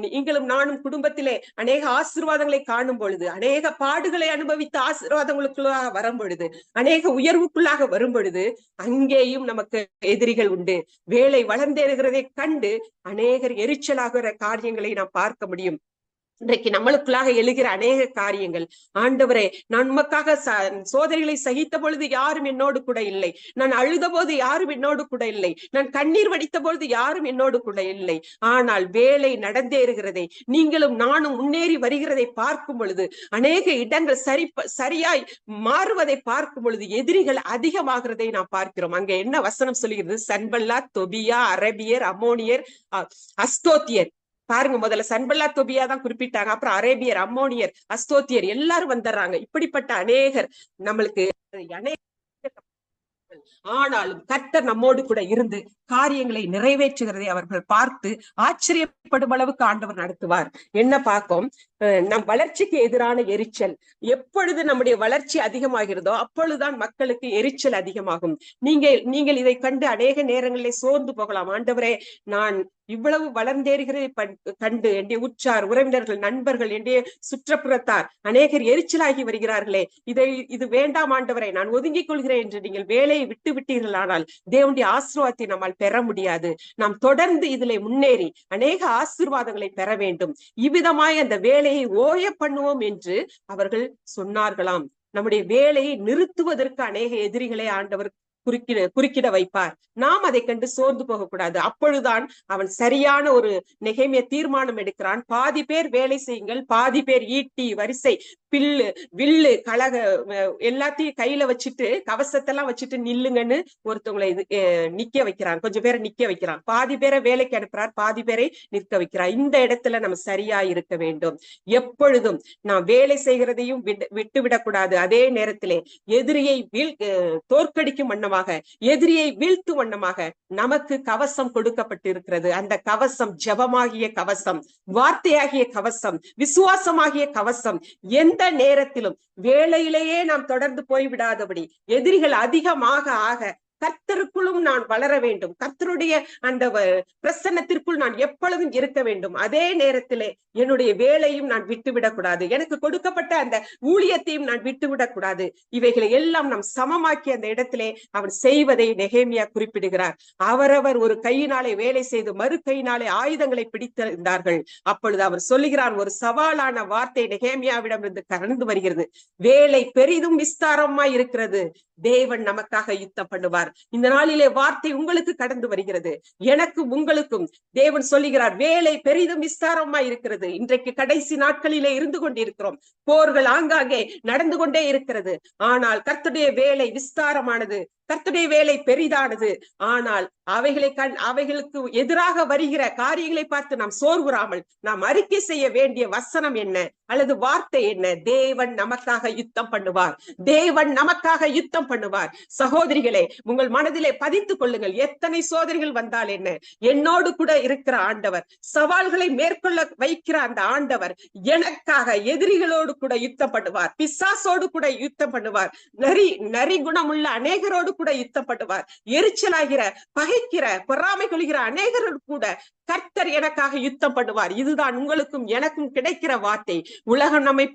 S1: நீங்களும் நானும் குடும்பத்திலே அநேக ஆசீர்வாதங்களை காணும் பொழுது, அநேக பாடுகளை அனுபவித்த ஆசீர்வாதங்களுக்குள்ளாக வரும் பொழுது, அநேக உயர்வுக்குள்ளாக வரும் பொழுது அங்கேயும் நமக்கு எதிரிகள் உண்டு. வேலை வளர்ந்தேறுகிறதை கண்டு அநேகர் எரிச்சலாகிற காரியங்களை நாம் பார்க்க முடியும். இன்றைக்கு நம்மளுக்குள்ளாக எழுகிற அநேக காரியங்கள், ஆண்டவரே நான் உமக்காக சோதனைகளை சகித்த பொழுது யாரும் என்னோடு கூட இல்லை, நான் அழுத போது யாரும் என்னோடு கூட இல்லை, நான் கண்ணீர் வடித்த பொழுது யாரும் என்னோடு கூட இல்லை. ஆனால் வேலை நடந்தேறுகிறதை நீங்களும் நானும் முன்னேறி வருகிறதை பார்க்கும் பொழுது, அநேக இடங்கள் சரியாய் மாறுவதை பார்க்கும் பொழுது எதிரிகள் அதிகமாகிறதை நாம் பார்க்கிறோம். அங்க என்ன வசனம் சொல்லுகிறது, சன்பல்லாத் தொபியா அரபியர் அம்மோனியர் அஸ்தோத்தியர். பாருங்க, முதல்ல சன்பல்லாத் தொபியா தான் குறிப்பிட்டாங்க, அப்புறம் அரேபியர் அம்மோனியர் அஸ்தோத்தியர் எல்லாரும் வந்துடுறாங்க. இப்படிப்பட்ட அநேகர் நம்மளுக்கு ஆனாலும் கர்த்தர் நம்மோடு கூட இருந்து காரியங்களை நிறைவேற்றுகிறதை அவர்கள் பார்த்து ஆச்சரியப்படும் அளவுக்கு ஆண்டவர் நடத்துவார். என்ன பார்க்கும், நம் வளர்ச்சிக்கு எதிரான எரிச்சல். எப்பொழுது நம்முடைய வளர்ச்சி அதிகமாகிறதோ அப்பொழுதுதான் மக்களுக்கு எரிச்சல் அதிகமாகும். நீங்கள் இதை கண்டு அநேக நேரங்களிலே சோர்ந்து போகலாம். ஆண்டவரே, நான் இவ்வளவு வளர்ந்தேறுகிறதை கண்டு என்னுடைய உற்றார் உறவினர்கள் நண்பர்கள் என்னுடைய சுற்றப்புறத்தார் அநேகர் எரிச்சலாகி வருகிறார்களே, இது வேண்டாம் ஆண்டவரை, நான் ஒதுங்கிக் கொள்கிறேன் என்று நீங்கள் வேலையை விட்டு விட்டீர்கள். ஆனால் தேவனுடைய ஆசீர்வாதத்தை நம்மால் பெற முடியாது. நாம் தொடர்ந்து இதிலே முன்னேறி அநேக ஆசீர்வாதங்களை பெற வேண்டும். இவ்விதமாய் அந்த வேலையை ஓய பண்ணுவோம் என்று அவர்கள் சொன்னார்களாம். நம்முடைய வேலையை நிறுத்துவதற்கு அநேக எதிரிகளை ஆண்டவர் குறுக்கிட வைப்பார். நாம் அதை கண்டு சோர்ந்து போகக்கூடாது. அப்பொழுதுதான் அவன் சரியான ஒரு நெகேமியா தீர்மானம் எடுக்கிறான். பாதி பேர் வேலை செய்யுங்கள், பாதி பேர் ஈட்டி வரிசை வில்லு கலக எல்லாத்தையும் கையில வச்சுட்டு கவசத்தெல்லாம் வச்சுட்டு நில்லுங்கன்னு ஒருத்தவங்களை நிக்க வைக்கிறான். கொஞ்சம் பேரை நிக்க வைக்கிறான். பாதி பேரை வேலைக்கு அனுப்புறார், பாதி பேரை நிற்க வைக்கிறார். இந்த இடத்துல நம்ம சரியா இருக்க வேண்டும். எப்பொழுதும் நாம் வேலை செய்கிறதையும் விட்டு விடக்கூடாது. அதே நேரத்திலே எதிரியை தோற்கடிக்கும் வண்ணமாக, எதிரியை வீழ்த்தும் வண்ணமாக நமக்கு கவசம் கொடுக்கப்பட்டு இருக்கிறது. அந்த கவசம் ஜெபமாகிய கவசம், வார்த்தையாகிய கவசம், விசுவாசமாகிய கவசம். எந்த நேரத்திலும் வேலையிலேயே நாம் தொடர்ந்து போய்விடாதபடி எதிரிகள் அதிகமாக ஆக கர்த்தருக்குள்ளும் நான் வளர வேண்டும். கர்த்தருடைய அந்த பிரசன்னத்திற்குள் நான் எப்பொழுதும் இருக்க வேண்டும். அதே நேரத்திலே என்னுடைய வேலையும் நான் விட்டுவிடக்கூடாது. எனக்கு கொடுக்கப்பட்ட அந்த ஊழியத்தையும் நான் விட்டுவிடக்கூடாது. இவைகளை எல்லாம் நாம் சமமாக்கி அந்த இடத்திலே அவன் செய்வதை நெகேமியா குறிப்பிடுகிறார். அவரவர் ஒரு கையினாலே வேலை செய்து மறு கையினாலே ஆயுதங்களை பிடித்திருந்தார்கள். அப்பொழுது அவர் சொல்லுகிறார், ஒரு சவாலான வார்த்தை நெகேமியாவிடம் இருந்து கடந்து வருகிறது. வேலை பெரிதும் விஸ்தாரமாய் இருக்கிறது, தேவன் நமக்காக யுத்தம் பண்ணுவார். இந்த நாளிலே வார்த்தை உங்களுக்கு கடந்து வருகிறது, எனக்கும் உங்களுக்கும் தேவன் சொல்லுகிறார், வேலை பெரிதும் விஸ்தாரமா இருக்கிறது. இன்றைக்கு கடைசி நாட்களிலே இருந்து கொண்டிருக்கிறோம். போர்கள் ஆங்காங்கே நடந்து கொண்டே இருக்கிறது. ஆனால் கர்த்தருடைய வேலை விஸ்தாரமானது, கர்த்தருடைய வேலை பெரிதானது. ஆனால் அவைகளுக்கு எதிராக வருகிற காரியங்களை பார்த்து நாம் சோர்வுறாமல் நாம் அறிக்கை செய்ய வேண்டிய வசனம் என்ன அல்லது வார்த்தை என்ன? தேவன் நமக்காக யுத்தம் பண்ணுவார். தேவன் நமக்காக யுத்தம் பண்ணுவார். சகோதரிகளே, உங்கள் மனதிலே பதித்துக் கொள்ளுங்கள். எத்தனை சோதனைகள் வந்தால் என்ன, என்னோடு கூட இருக்கிற ஆண்டவர், சவால்களை மேற்கொள்ள வைக்கிற அந்த ஆண்டவர் எனக்காக எதிரிகளோடு கூட யுத்தம் பண்ணுவார். பிசாசோடு கூட யுத்தம் பண்ணுவார். நரி குணமுள்ள அநேகரோடு கூட யுத்தம் பண்ணுவார். எரிச்சலாகிற, பகைக்கிற, பொறாமை கொள்கிற அநேகரோடு கூட கர்த்தர் எனக்காக யுத்தம் பண்ணுவார். இதுதான் உங்களுக்கும் எனக்கும் கிடைக்கிற வார்த்தை. உலகம் நம்மை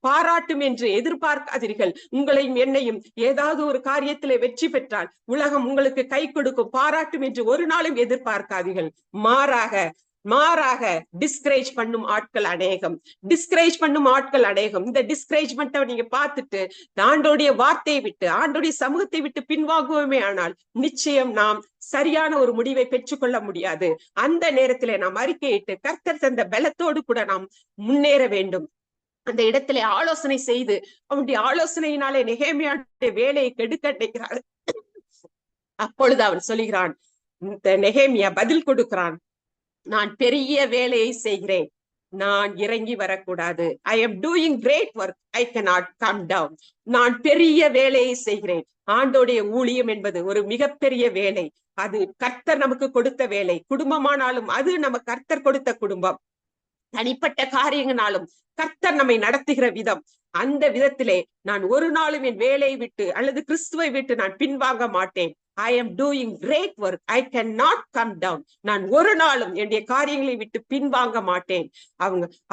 S1: பாராட்டும் என்று எதிர்பார்க்காதீர்கள். உங்களையும் என்னையும் ஏதாவது ஒரு காரியத்திலே வெற்றி பெற்றால் உலகம் உங்களுக்கு கை கொடுக்கும், பாராட்டும் என்று ஒரு நாளும் எதிர்பார்க்காதீர்கள். மாறாக டிஸ்கரேஜ் பண்ணும் ஆட்கள் அநேகம். இந்த டிஸ்கரேஜ்மெண்ட்டை நீங்க பார்த்துட்டு ஆண்டோடைய வார்த்தையை விட்டு, ஆண்டோடைய சமூகத்தை விட்டு பின்வாங்குவோமே ஆனால் நிச்சயம் நாம் சரியான ஒரு முடிவை பெற்றுக்கொள்ள முடியாது. அந்த நேரத்திலே நாம் அறிக்கையிட்டு கர்த்தர் தந்த பலத்தோடு கூட நாம் முன்னேற வேண்டும். அந்த இடத்திலே ஆலோசனை செய்து அவனுடைய ஆலோசனையினாலே நெகேமியாவுடைய வேலையை கெடுக்க நினைக்கிறார். அப்பொழுது அவன் சொல்லுகிறான், நெகேமியா பதில் கொடுக்கிறான், நான் பெரிய வேலையை செய்கிறேன், நான் இறங்கி வரக்கூடாது. I am doing great work, I cannot come down. நான் பெரிய வேலையை செய்கிறேன். ஆண்டோடைய ஊழியம் என்பது ஒரு மிகப்பெரிய வேலை. அது கர்த்தர் நமக்கு கொடுத்த வேலை. குடும்பமானாலும் அது நம்ம கர்த்தர் கொடுத்த குடும்பம். தனிப்பட்ட காரியங்களாலும் கர்த்தர் நம்மை நடத்துகிற விதம், அந்த விதத்திலே நான் ஒரு நாளும் என் வேலையை விட்டு அல்லது கிறிஸ்துவை விட்டு நான் பின்வாங்க மாட்டேன். I am doing great work, I cannot come down. நான் ஒரு நாளும் என்னுடைய காரியங்களை விட்டு பின்வாங்க மாட்டேன்.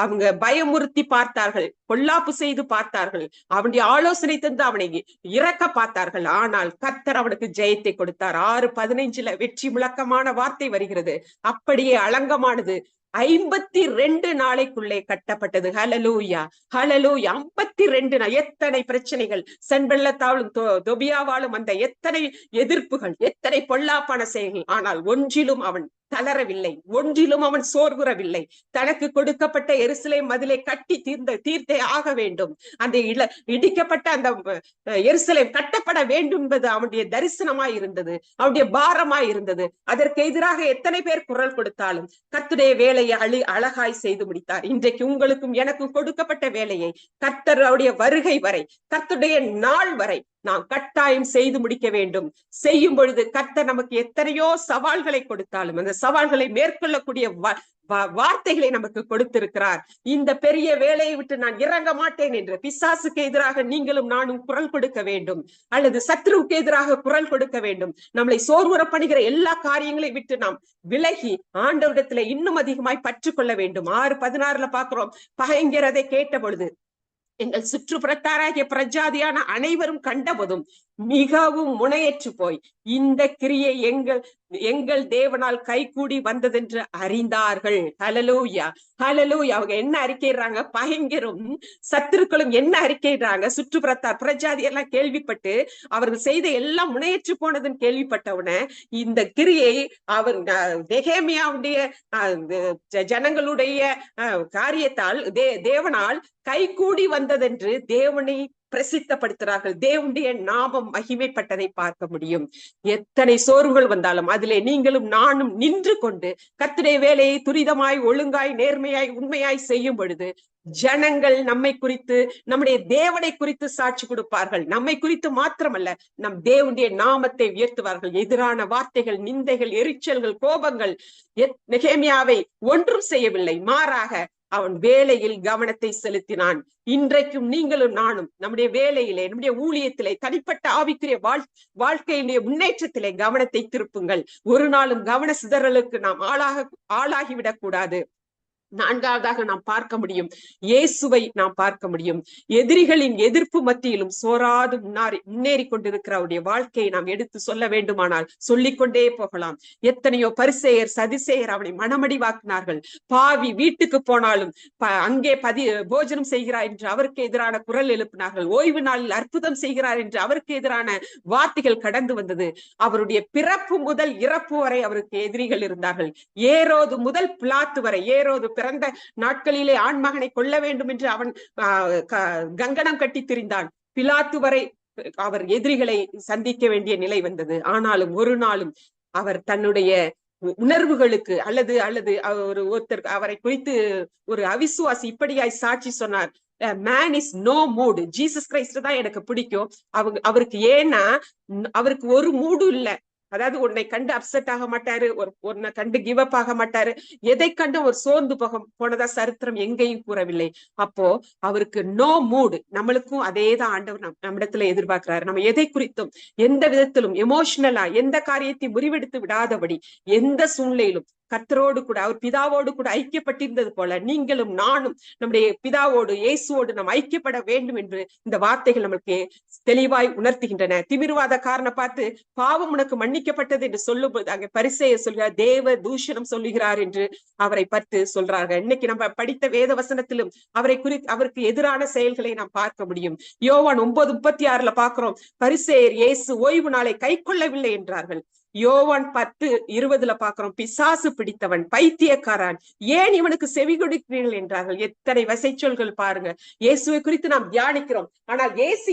S1: அவங்க பயமுறுத்தி பார்த்தார்கள், பொல்லாப்பு செய்து பார்த்தார்கள், அவனுடைய ஆலோசனை தந்து அவனை இறக்க பார்த்தார்கள். ஆனால் கர்த்தர் அவனுக்கு ஜெயத்தை கொடுத்தார். 6:15 வெற்றி முழக்கமான வார்த்தை வருகிறது. அப்படியே அலங்கமானது 52 நாளைக்குள்ளே கட்டப்பட்டது. ஹல்லேலூயா, ஹல்லேலூயா. 52 நாள். எத்தனை பிரச்சனைகள், சன்பல்லத்தாலும் தொபியாவாலும் அந்த எத்தனை எதிர்ப்புகள், எத்தனை பொல்லாப்பான செயல்கள். ஆனால் ஒன்றிலும் அவன் தளரவில்லை, ஒன்றிலும் அவன் சோர்வுறவில்லை. தனக்கு கொடுக்கப்பட்ட எருசலேம் மதிலை கட்டி தீர்த்தே ஆக வேண்டும். அந்த இடிக்கப்பட்ட அந்த எருசலேம் கட்டப்பட வேண்டும் என்பது அவனுடைய தரிசனமாய் இருந்தது, அவனுடைய பாரமாய் இருந்தது. அதற்கு எதிராக எத்தனை பேர் குரல் கொடுத்தாலும் கர்த்தருடைய வேலையை அழகாய் செய்து முடித்தார். இன்றைக்கு உங்களுக்கும் எனக்கும் கொடுக்கப்பட்ட வேலையை கர்த்தருடைய வருகை வரை, கர்த்தருடைய நாள் வரை நாம் கட்டாயம் செய்து முடிக்க வேண்டும். செய்யும் பொழுது கர்த்தர் நமக்கு எத்தனையோ சவால்களை கொடுத்தாலும் அந்த சவால்களை மேற்கொள்ளக்கூடிய வார்த்தைகளை நமக்கு கொடுத்திருக்கிறார். இந்த பெரிய வேலையை விட்டு நான் இறங்க மாட்டேன் என்று பிசாசுக்கு எதிராக நீங்களும் நானும் குரல் கொடுக்க வேண்டும், அல்லது சத்ருவுக்கு எதிராக குரல் கொடுக்க வேண்டும். நம்மளை சோர்வுற பண்ணுகிற எல்லா காரியங்களை விட்டு நாம் விலகி ஆண்டவரிடத்துல இன்னும் அதிகமாய் பற்றுக்கொள்ள வேண்டும். 6:16 பார்க்கிறோம், பகைங்கிறதை கேட்ட பொழுது எங்கள் சுற்றுப்புறத்தாராகிய பிரஜாதியான அனைவரும் கண்டபோதும் மிகவும் முனையற்று போய் இந்த கிரியை எங்கள் தேவனால் கைகூடி வந்ததென்று அறிந்தார்கள். ஹல்லேலூயா, ஹல்லேலூயா. அவங்க என்ன அறிக்கைறாங்க? பகைஞரும் சத்துருக்களும் என்ன அறிக்கைறாங்க? சுற்றுப்புறத்தார் பிரஜாதி எல்லாம் கேள்விப்பட்டு அவர்கள் செய்த எல்லாம் முனையற்று போனதுன்னு கேள்விப்பட்டவுடனே இந்த கிரியை அவர் நெகேமியாவுடைய ஜனங்களுடைய காரியத்தால் தேவனால் கைகூடி வந்ததென்று தேவனை பிரசித்தப்படுத்துகிறார்கள். தேவனுடைய நாமம் மகிமைப்பட்டதை பார்க்க முடியும். எத்தனை சோர்வுகள் வந்தாலும் அதிலே நீங்களும் நானும் நின்று கொண்டு கர்த்தருடைய வேலையை துரிதமாய், ஒழுங்காய், நேர்மையாய், உண்மையாய் செய்யும் பொழுது ஜனங்கள் நம்மை குறித்து, நம்முடைய தேவனை குறித்து சாட்சி கொடுப்பார்கள். நம்மை குறித்து மாத்திரமல்ல, நம் தேவனுடைய நாமத்தை உயர்த்துவார்கள். எதிரான வார்த்தைகள், நிந்தைகள், எரிச்சல்கள், கோபங்கள் நெகேமியாவை ஒன்றும் செய்யவில்லை. மாறாக அவன் வேலையில் கவனத்தை செலுத்தினான். இன்றைக்கும் நீங்களும் நானும் நம்முடைய வேலையிலே, நம்முடைய ஊழியத்திலே, தனிப்பட்ட ஆவிக்குரிய வாழ்க்கையிலே முன்னேற்றத்திலே கவனத்தை திருப்புங்கள். ஒரு நாளும் கவன சிதறலுக்கு நாம் ஆளாகிவிடக் கூடாது. 4வதாக நாம் பார்க்க முடியும், இயேசுவை நாம் பார்க்க முடியும். எதிரிகளின் எதிர்ப்பு மத்தியிலும் சோராது முன்னேறி கொண்டிருக்கிற அவருடைய வாழ்க்கையை நாம் எடுத்து சொல்ல வேண்டுமானால் சொல்லிக்கொண்டே போகலாம். எத்தனையோ பரிசேயர், சதிசேயர் அவனை மனமடிவாக்கினார்கள். பாவி வீட்டுக்கு போனாலும் அங்கே போஜனம் செய்கிறார் என்று அவருக்கு எதிரான குரல் எழுப்பினார்கள். ஓய்வு நாளில் அற்புதம் செய்கிறார் என்று அவருக்கு எதிரான வார்த்தைகள் கடந்து வந்தது. அவருடைய பிறப்பு முதல் இறப்பு வரை அவருக்கு எதிரிகள் இருந்தார்கள். ஏரோது முதல் பிலாத்து வரை, ஏரோது பிறந்த நாட்களிலே ஆண்மகனை கொல்ல வேண்டும் என்று அவன் கங்கணம் கட்டி திரிந்தான். பிலாத்து வரை அவர் எதிரிகளை சந்திக்க வேண்டிய நிலை வந்தது. ஆனாலும் ஒரு நாளும் அவர் தன்னுடைய உணர்வுகளுக்கு அல்லது அல்லது ஒருத்தர் அவரை குறித்து ஒரு அவிசுவாசி இப்படியாய் சாட்சி சொன்னார், man is no mood, Jesus Christ தான் எனக்கு பிடிக்கும். அவருக்கு ஏன்னா அவருக்கு ஒரு மூடும் இல்ல. அதாவது உன்னை கண்டு அப்செட் ஆக மாட்டாரு, உன்னை கண்டு கிவ் அப் ஆக மாட்டாரு, எதை கண்டு ஒரு சோர்ந்து போனதா சரித்திரம் எங்கேயும் கூறவில்லை. அப்போ அவருக்கு நோ மூடு. நம்மளுக்கும் அதே தான் ஆண்டவர் நம்மிடத்துல எதிர்பார்க்கிறாரு. நம்ம எதை குறித்தும் எந்த விதத்திலும் எமோஷனலா எந்த காரியத்தை முறிவெடுத்து விடாதபடி எந்த சூழ்நிலையிலும் கர்த்தரோடு கூட அவர் பிதாவோடு கூட ஐக்கியப்பட்டிருந்தது போல நீங்களும் நானும் நம்முடைய பிதாவோடு இயேசுவோடு நாம் ஐக்கியப்பட வேண்டும் என்று இந்த வார்த்தைகள் நமக்கு தெளிவாய் உணர்த்துகின்றன. திமிர்வாத காரனை பார்த்து பாவம் உனக்கு மன்னிக்கப்பட்டது என்று சொல்லும்போது அங்கே பரிசேயர் சொல்கிறார், தேவ தூஷணம் சொல்லுகிறார் என்று அவரை பார்த்து சொல்றார்கள். இன்னைக்கு நம்ம படித்த வேத வசனத்திலும் அவருக்கு எதிரான செயல்களை நாம் பார்க்க முடியும். யோவான் 9:36 பார்க்கிறோம், பரிசேயர் இயேசு ஓய்வு நாளை கை கொள்ளவில்லை என்றார்கள். யோவான் 10:20 பார்க்கிறோம், பிசாசு பிடித்தவன், பைத்தியக்காரன், ஏன் இவனுக்கு செவி கொடுக்கிறீர்கள் என்றார்கள். எத்தனை வசைச்சொல்கள் பாருங்க. இயேசுவை குறித்து நாம் தியானிக்கிறோம், ஆனால் இயேசு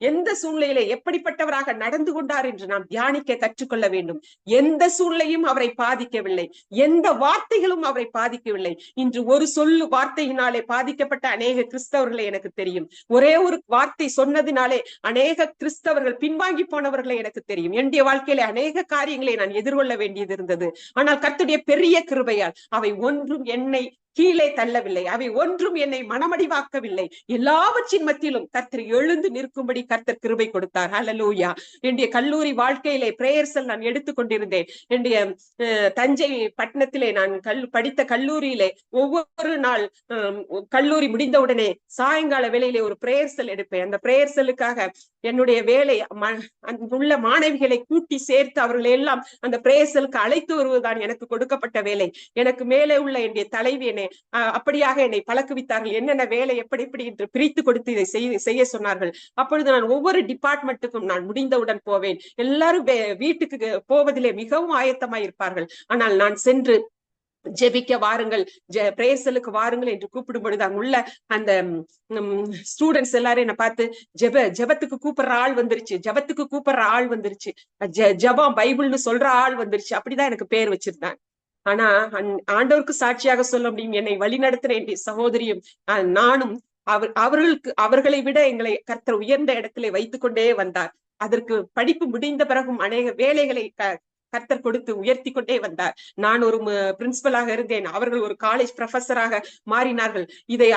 S1: எந்த சூழ்நிலையிலே எப்படிப்பட்டவராக நடந்து கொண்டார் என்று நாம் தியானிக்க கற்றுக்கொள்ள வேண்டும். எந்த சூழ்நிலையும் அவரை பாதிக்கவில்லை, எந்த வார்த்தைகளும் அவரை பாதிக்கவில்லை. இன்று ஒரு சொல்லு வார்த்தையினாலே பாதிக்கப்பட்ட அநேக கிறிஸ்தவர்களை எனக்கு தெரியும். ஒரே ஒரு வார்த்தை சொன்னதினாலே அநேக கிறிஸ்தவர்கள் பின்வாங்கி போனவர்களை எனக்கு தெரியும். என்னுடைய வாழ்க்கையில அநேக காரியங்களை நான் எதிர்கொள்ள வேண்டியது இருந்தது. ஆனால் கர்த்தருடைய பெரிய கிருபையால் அவை ஒன்றும் என்னை கீழே தள்ளவில்லை, அவை ஒன்றும் என்னை மனமடிவாக்கவில்லை. எல்லாவற்றின் மத்தியிலும் கர்த்தர் எழுந்து நிற்கும்படி கர்த்தர் கிருபை கொடுத்தார். ஹல்லேலூயா. என்னுடைய கல்லூரி வாழ்க்கையிலே பிரேயர்ஸல் நான் எடுத்துக்கொண்டிருந்தேன். என்னுடைய தஞ்சை பட்டணத்திலே நான் படித்த கல்லூரியிலே ஒவ்வொரு நாள் கல்லூரி முடிந்தவுடனே சாயங்கால வேளையிலே ஒரு பிரேயர்ஸல் எடுப்பேன். அந்த பிரேயர்ஸலுக்காக என்னுடைய வேலை உள்ள மாணவிகளை கூட்டி சேர்த்து அவர்களை எல்லாம் அந்த பிரேயர்ஸலுக்கு அழைத்து வருவதுதான் எனக்கு கொடுக்கப்பட்ட வேலை. எனக்கு மேலே உள்ள என்னுடைய தலைவி என்னை அப்படியாக என்னை பழக்குவித்தார்கள். என்னென்ன வேலை எப்படி என்று பிரித்து கொடுத்து இதை செய்ய சொன்னார்கள். அப்பொழுது நான் ஒவ்வொரு டிபார்ட்மெண்ட்டுக்கும் நான் முடிந்தவுடன் போவேன். எல்லாரும் வீட்டுக்கு போவதிலே மிகவும் ஆயத்தமாய் இருப்பார்கள். ஆனால் நான் சென்று ஜெபிக்க வாருங்கள், பிரேயர்ஸலுக்கு வாருங்கள் என்று கூப்பிடும் பொழுது அங்குள்ள அந்த ஸ்டூடெண்ட்ஸ் எல்லாரும் என்ன பார்த்து ஜெபத்துக்கு கூப்பிடுற ஆள் வந்துருச்சு, ஜெபம் பைபிள்னு சொல்ற ஆள் வந்துருச்சு, அப்படிதான் எனக்கு பேர் வச்சிருந்தாங்க. ஆனா ஆண்டவருக்கு சாட்சியாக சொல்ல முடியும், என்னை வழிநடத்துற என்னுடைய சகோதரியும் நானும் அவர்களை விட எங்களை கர்த்தர் உயர்ந்த இடத்திலே வைத்துக் கொண்டே வந்தார். அதற்கு படிப்பு முடிந்த பிறகும் அநேக வேலைகளை கர்த்தர் கொடுத்து உயர்த்தி கொண்டே வந்தார். நான் ஒரு பிரின்சிபலாக இருந்தேன், அவர்கள் ஒரு காலேஜ் ப்ரொஃபஸராக மாறினார்கள். இதை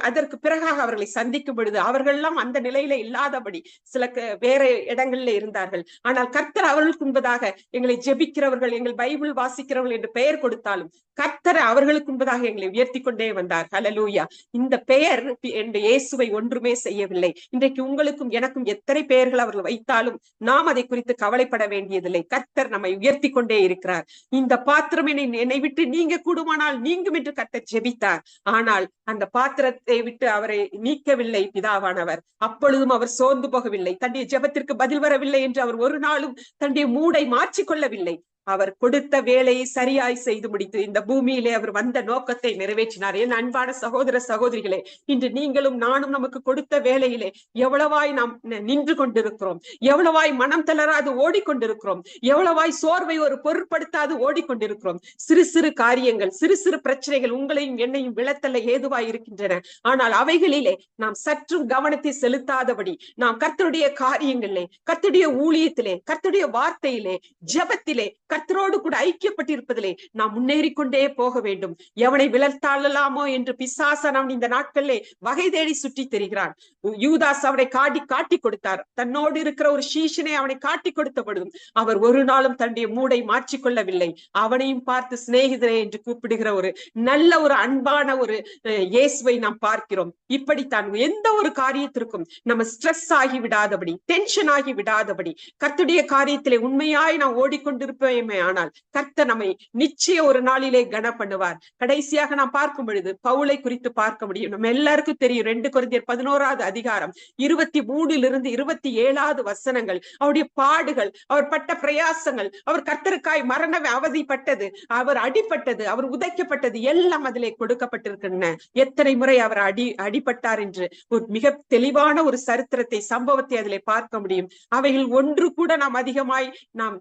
S1: அதற்கு பிறகாக அவர்களை சந்திக்கும் பொழுது அவர்கள் எல்லாம் அந்த நிலையில இல்லாதபடி சில வேற இடங்கள்ல இருந்தார்கள். ஆனால் கர்த்தர் அவர்களுக்கு முன்பதாக எங்களை ஜெபிக்கிறவர்கள், எங்கள் பைபிள் வாசிக்கிறவர்கள் என்று பெயர் கொடுத்தாலும் கர்த்தர் அவர்களுக்கு முன்பதாக எங்களை உயர்த்தி கொண்டே வந்தார். ஹல்லேலூயா. இந்த பெயர் இயேசுவை ஒன்றுமே செய்யவில்லை. இன்றைக்கு உங்களுக்கும் எனக்கும் எத்தனை பெயர்கள் அவர்கள் வைத்தாலும் நாம் அதை குறித்து கவலைப்பட வேண்டியதில்லை. கர்த்தர் நம்மை உயர்த்தி கொண்டே இருக்கிறார். இந்த பாத்திரம் என்னை விட்டு நீங்க கூடுமானால் நீங்கும் என்று கர்த்தர் ஜெபித்தார். ஆனால் அந்த பாத்திரத்தை விட்டு அவரை நீக்கவில்லை பிதாவானவர். அப்பொழுதும் அவர் சோர்ந்து போகவில்லை, தன்னுடைய ஜெபத்திற்கு பதில் வரவில்லை என்று அவர் ஒரு நாளும் தன்னுடைய மூடை மாற்றிக்கொள்ளவில்லை. அவர் கொடுத்த வேலையை சரியாய் செய்து முடித்து இந்த பூமியிலே அவர் வந்த நோக்கத்தை நிறைவேற்றினார். என் அன்பான சகோதர சகோதரிகளே, இன்று நீங்களும் நானும் நமக்கு கொடுத்த வேலையிலே எவ்வளவாய் நாம் நின்று கொண்டிருக்கிறோம், எவ்வளவாய் மனம் தளராது ஓடிக்கொண்டிருக்கிறோம், எவ்வளவாய் சோர்வை ஒரு பொருட்படுத்தாது ஓடிக்கொண்டிருக்கிறோம். சிறு சிறு காரியங்கள், சிறு சிறு பிரச்சனைகள் உங்களையும் என்னையும் விளத்தல்ல ஏதுவாய் இருக்கின்றன. ஆனால் அவைகளிலே நாம் சற்றும் கவனத்தை செலுத்தாதபடி நாம் கர்த்தருடைய காரியங்களிலே, கர்த்தருடைய ஊழியத்திலே, கர்த்தருடைய வார்த்தையிலே, ஜெபத்திலே, கர்த்தரோடு கூட ஐக்கியப்பட்டிருப்பதிலே நாம் முன்னேறி கொண்டே போக வேண்டும். எவனை விழத்தாளலாமோ என்று பிசாசன் இந்த நாட்களிலே வகை தேடி சுற்றி தெரிகிறான். யூதாஸ் அவனை காட்டி கொடுத்தார். தன்னோடு இருக்கிற ஒரு சீஷனை அவனை காட்டி கொடுத்த பொழுதும் அவர் ஒரு நாளும் தன்னுடைய மூடை மாற்றிக்கொள்ளவில்லை. அவனையும் பார்த்து சிநேகிதரே என்று கூப்பிடுகிற ஒரு நல்ல ஒரு அன்பான ஒரு இயேசுவை நாம் பார்க்கிறோம். இப்படித்தான் எந்த ஒரு காரியத்திற்கும் நம்ம ஸ்ட்ரெஸ் ஆகி விடாதபடி, டென்ஷன் ஆகி விடாதபடி, கர்த்தருடைய காரியத்திலே உண்மையாய் நாம் ஓடிக்கொண்டிருப்போம் இருப்பேமே, ஆனால் கர்த்தர் நம்மை நிச்சயம் ஒரு நாளிலே கனப்படுவார். கடைசியாக நாம் பார்க்கும் பொழுது பவுலை குறித்து பார்க்க முடியும். நம்ம எல்லாருக்கும் தெரியும் 2 கொரிந்தியர் 11வது அதிகாரம் 23 27 வசனங்கள். அவருடைய பாடுகள், அவர் பட்ட பிரயாசங்கள், அவர் கர்த்தருக்காய் மரண அவதிப்பட்டது, அவர் அடிப்பட்டது, அவர் உதைக்கப்பட்டது எல்லாம் அதிலே கொடுக்கப்பட்டிருக்கின்றன. எத்தனை முறை அவர் அடிபட்டார் என்று ஒரு மிக தெளிவான ஒரு சரித்திரத்தை, சம்பவத்தை அதிலே பார்க்க முடியும். அவைகள் ஒன்று கூட நாம் அதிகமாய் நாம்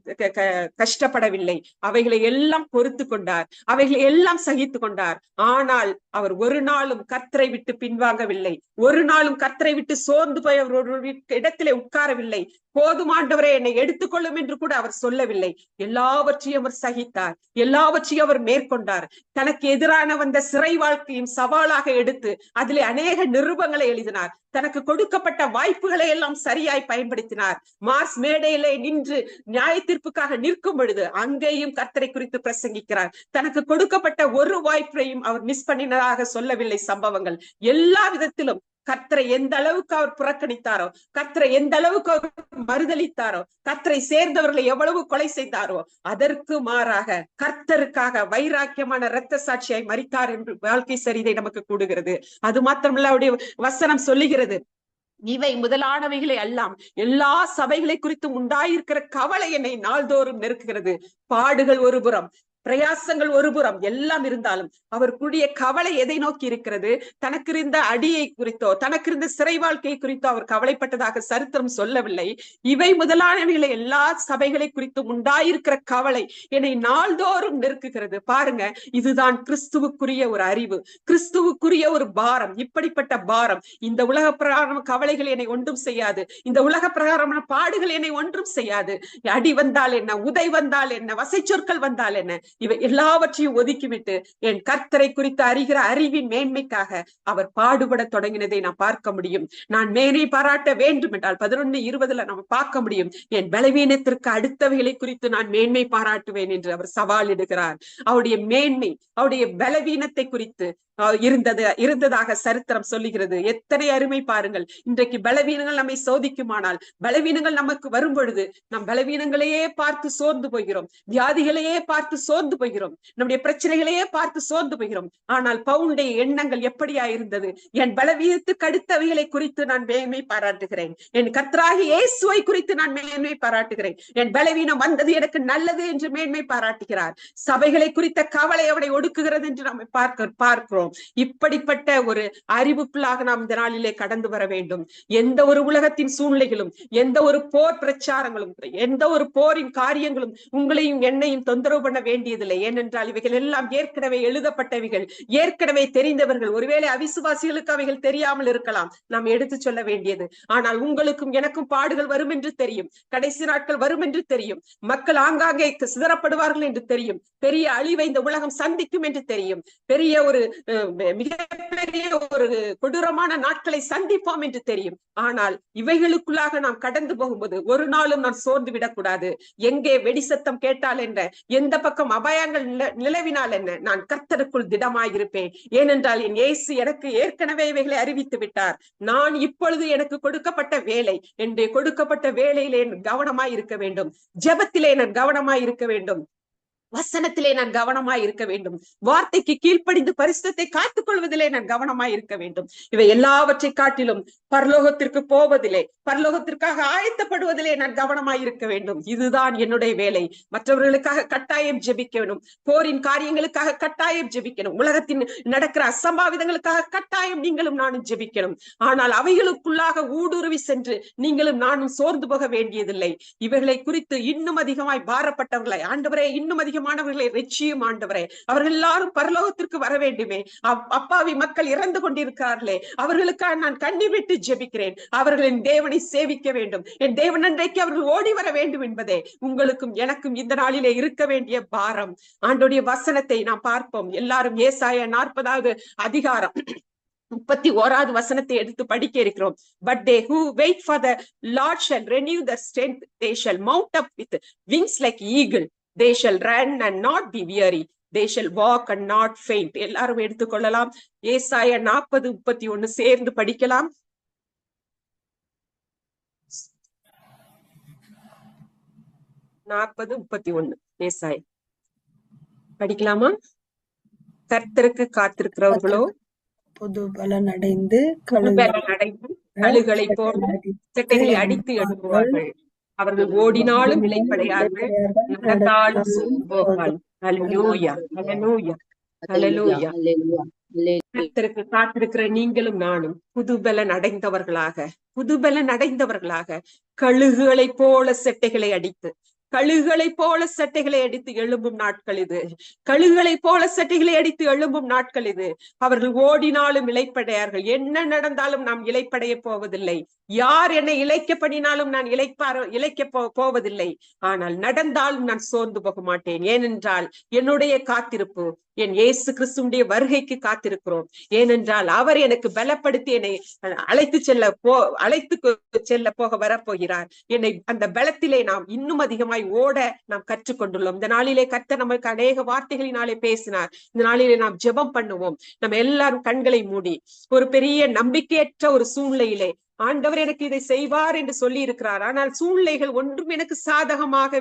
S1: கஷ்டப்படவில்லை. அவைகளை எல்லாம் பொறுத்து கொண்டார், அவைகளை எல்லாம் சகித்து கொண்டார். ஆனால் அவர் ஒரு நாளும் கர்த்தரை விட்டு பின்வாங்கவில்லை. ஒரு நாளும் கர்த்தரை விட்டு சோர்ந்து போய் அவர் ஒரு இடத்திலே உட்காரவில்லை. போதுமாண்டவரே என்னை எடுத்துக்கொள்ளும் என்று கூட அவர் சொல்லவில்லை. எல்லாவற்றையும் அவர் சகித்தார், எல்லாவற்றையும் அவர் மேற்கொண்டார். தனக்கு எதிரான வந்த சிறை வாழ்க்கையும் சவாலாக எடுத்து அதிலே அநேக நிருபங்களை எழுதினார். தனக்கு கொடுக்கப்பட்ட வாய்ப்புகளை எல்லாம் சரியாய் பயன்படுத்தினார். மார்ஸ் மேடையிலே நின்று நியாய தீர்ப்புக்காக நிற்கும் பொழுது அங்கேயும் கர்த்தரை குறித்து பிரசங்கிக்கிறார். தனக்கு கொடுக்கப்பட்ட ஒரு வாய்ப்பையும் அவர் மிஸ் பண்ணினதாக சொல்லவில்லை. சம்பவங்கள் எல்லா விதத்திலும் கர்த்தரை எந்த அளவுக்கு அவர் புறக்கணித்தாரோ, கர்த்தரை எந்த அளவுக்கு அவர் மறுதளித்தாரோ, கர்த்தரை சேர்ந்தவர்களை எவ்வளவு கொலை செய்தாரோ, அதற்கு மாறாக கர்த்தருக்காக வைராக்கியமான இரத்த சாட்சியாய் மரித்தார் என்று வாழ்க்கை சரிதை நமக்கு கூடுகிறது. அது மாத்திரமல்ல, அவருடைய வசனம் சொல்லுகிறது, இவை முதலானவைகளை எல்லாம் எல்லா சபைகளை குறித்தும் உண்டாயிருக்கிற கவலை என்னை நாள்தோறும் நெருக்குகிறது. பாடுகள் ஒருபுறம், பிரயாசங்கள் ஒருபுறம் எல்லாம் இருந்தாலும் அவருக்குரிய கவலை எதை நோக்கி இருக்கிறது? தனக்கு இருந்த அடியை குறித்தோ, தனக்கு இருந்த சிறை வாழ்க்கை குறித்தோ அவர் கவலைப்பட்டதாக சரித்திரம் சொல்லவில்லை. இவை முதலானவைகளை எல்லா சபைகளை குறித்தும் உண்டாயிருக்கிற கவலை என்னை நாள்தோறும் நெருக்குகிறது. பாருங்க, இதுதான் கிறிஸ்துவுக்குரிய ஒரு அறிவு, கிறிஸ்துவுக்குரிய ஒரு பாரம். இப்படிப்பட்ட பாரம் இந்த உலக பிரகாரமான கவலைகள் என்னை ஒன்றும் செய்யாது. இந்த உலக பிரகாரமான பாடுகள் என்னை ஒன்றும் செய்யாது. அடி வந்தால் என்ன, உதை வந்தால் என்ன, வசை சொற்கள் வந்தால் என்ன, இவை எல்லாவற்றையும் ஒதுக்கிவிட்டு என் கர்த்தரை குறித்து அறிகிற அறிவின் மேன்மைக்காக அவர் பாடுபட தொடங்கினதை நான் பார்க்க முடியும். நான் மேன்மை பாராட்ட வேண்டும் என்றால் 11:20 நம்ம பார்க்க முடியும். என் பலவீனத்திற்கு அடுத்தவைகளை குறித்து நான் மேன்மை பாராட்டுவேன் என்று அவர் சவாலிடுகிறார். அவருடைய மேன்மை, அவருடைய பலவீனத்தை குறித்து இருந்ததாக சரித்திரம் சொல்லுகிறது. எத்தனை அருமை பாருங்கள். இன்றைக்கு பலவீனங்கள் நம்மை சோதிக்குமானால், பலவீனங்கள் நமக்கு வரும் பொழுது நம் பலவீனங்களையே பார்த்து சோர்ந்து போகிறோம், வியாதிகளையே பார்த்து சோர்ந்து போகிறோம், நம்முடைய பிரச்சனைகளையே பார்த்து சோர்ந்து போகிறோம். ஆனால் பவுலுடைய எண்ணங்கள் எப்படியா இருந்தது? என் பலவீனத்துக்கு அடுத்தவைகளை குறித்து நான் மேன்மை பாராட்டுகிறேன், என் கர்த்தராகிய இயேசுவை குறித்து நான் மேன்மை பாராட்டுகிறேன், என் பலவீனம் வந்தது எனக்கு நல்லது என்று மேன்மை பாராட்டுகிறார். சபைகளை குறித்த கவலை அவனை ஒடுக்குகிறது என்று நாம் பார்க்கிறோம். இப்படிப்பட்ட ஒரு அறிவுக்குள்ளாக நாம் இந்த நாளிலே கடந்து வர வேண்டும். எந்த ஒரு உலகத்தின் சூழ்நிலைகளும், எந்த ஒரு போர் பிரச்சாரங்களும், எந்த ஒரு போரின் காரியங்களும் உங்களையும் என்னையும் தொந்தரவு பண்ண வேண்டியதில்லை. ஏனென்றால் இவைகள் எல்லாம் ஏற்கனவே எழுதப்பட்டவைகள், ஏற்கனவே தெரிந்தவர்கள். ஒருவேளை அவிசுவாசிகளுக்கு அவைகள் தெரியாமல் இருக்கலாம், நாம் எடுத்து சொல்ல வேண்டியது. ஆனால் உங்களுக்கும் எனக்கும் பாடுகள் வரும் என்று தெரியும், கடைசி நாட்கள் வரும் என்று தெரியும், மக்கள் ஆங்காங்கே சிதறப்படுவார்கள் என்று தெரியும், பெரிய அழிவை இந்த உலகம் சந்திக்கும் என்று தெரியும், பெரிய ஒரு மிகப்பெரிய ஒரு கொடூரமான நாட்களை சந்திப்போம் என்று தெரியும். ஆனால் இவைகளுக்குள்ளாக நாம் கடந்து போகும்போது ஒரு நாளும் நான் சோர்ந்து விடக்கூடாது. எங்கே வெடி சத்தம் கேட்டால் என்ன, எந்த பக்கம் அபாயங்கள் நிலவினால் என்ன, நான் கர்த்தருக்குள் திடமாயிருப்பேன். ஏனென்றால் என் இயேசு எனக்கு ஏற்கனவே இவைகளை அறிவித்து விட்டார். நான் இப்பொழுது எனக்கு கொடுக்கப்பட்ட வேலை, என்னுடைய கொடுக்கப்பட்ட வேலையிலே கவனமாய் இருக்க வேண்டும், ஜெபத்திலே நான் கவனமாய் இருக்க வேண்டும், வசனத்திலே நான் கவனமாய் இருக்க வேண்டும், வார்த்தைக்கு கீழ்ப்படிந்து பரிசுத்தத்தை காத்துக் கொள்வதிலே நான் கவனமாய் இருக்க வேண்டும். இவை எல்லாவற்றை காட்டிலும் பரலோகத்திற்கு போவதிலே, பரலோகத்திற்காக ஆயத்தப்படுவதிலே நான் கவனமாய் இருக்க வேண்டும். இதுதான் என்னுடைய வேலை. மற்றவர்களுக்காக கட்டாயம் ஜெபிக்கணும், போரின் காரியங்களுக்காக கட்டாயம் ஜெபிக்கணும், உலகத்தின் நடக்கிற அசம்பாவிதங்களுக்காக கட்டாயம் நீங்களும் நானும் ஜெபிக்கணும். ஆனால் அவைகளுக்குள்ளாக ஊடுருவி சென்று நீங்களும் நானும் சோர்ந்து போக வேண்டியதில்லை. இவைகளை குறித்து இன்னும் அதிகமாய் பாரப்பட்டவர்களை, ஆண்டவரே இன்னும் அதிகம் மாணவர்களை ரட்சியும் ஆண்டவரே, அவர்கள் எல்லாரும் பரலோகத்திற்கு வர வேண்டுமே, அப்பாவி மக்கள் இறந்து கொண்டிருக்கிறார்களே, அவர்களுக்காக நான் கண்ணீர் விட்டு ஜெபிக்கிறேன். அவர்களின் தேவனை சேவிக்க வேண்டும், என் தேவன் அன்றைக்கு அவர்கள் ஓடி வர வேண்டும் என்பதே உங்களுக்கும் எனக்கும் இந்த நாளிலே இருக்க வேண்டிய பாரம். ஆண்டோடைய வசனத்தை நாம் பார்ப்போம். எல்லாரும் ஏசாயா 40வது அதிகாரம் 31வது வசனத்தை எடுத்து படிக்க இருக்கிறோம். But they who wait for the Lord shall renew their strength, they shall mount up with wings like eagle, they shall run and not be weary, they shall walk and not faint. எல்லாரும் எடுத்துக்கொள்ளலாம். ஏசாயா 40:31 சேர்ந்து படிக்கலாம். 40:31 ஏசாயா படிக்கலாமா? கர்த்தருக்கு காத்திருக்கிறவர்களோ
S2: புது பலன் அடைந்து
S1: புதுபலன் அடைந்து கழுகளை போல செட்டைகளை அடித்து எழும்புவார்கள். அவர்கள் ஓடினாலும் இளைப்படையார்கள், நடந்தாலும் சோர்ந்து போகாமல். ஹல்லேலூயா, ஹல்லேலூயா, ஹல்லேலூயா. கர்த்தருக்கு காத்திருக்கிற நீங்களும் நானும் புதுபலன் அடைந்தவர்களாக கழுகுகளை போல செட்டைகளை அடித்து எழும்பும் நாட்கள் இது. கழுகுகளை போல செட்டைகளை அடித்து எழும்பும் நாட்கள் இது. அவர்கள் ஓடினாலும் இளைப்படையார்கள். என்ன நடந்தாலும் நாம் இளைப்படைய போவதில்லை. யார் என்னை இளைக்க பண்ணினாலும் நான் இளைக்க போவதில்லை. ஆனால் நடந்தாலும் நான் சோர்ந்து போக மாட்டேன். ஏனென்றால் என்னுடைய காத்திருப்பு என் இயேசு கிறிஸ்துடைய வருகைக்கு காத்திருக்கிறோம். ஏனென்றால் அவர் எனக்கு பலப்படுத்தி என்னை அழைத்து செல்ல போக வரப்போகிறார். என்னை அந்த பலத்திலே நாம் இன்னும் அதிகமாய் ஓட நாம் கற்றுக்கொண்டுள்ளோம். இந்த நாளிலே கர்த்தர் நமக்கு அநேக வார்த்தைகளினாலே பேசினார். இந்த நாளிலே நாம் ஜெபம் பண்ணுவோம். நம்ம எல்லாரும் கண்களை மூடி ஒரு பெரிய நம்பிக்கையற்ற ஒரு சூழ்நிலையிலே ஆண்டவர் எனக்கு இதை செய்வார் என்று சொல்லி இருக்கிறார். ஆனால் சூழ்நிலைகள் ஒன்றும் எனக்கு சாதகமாக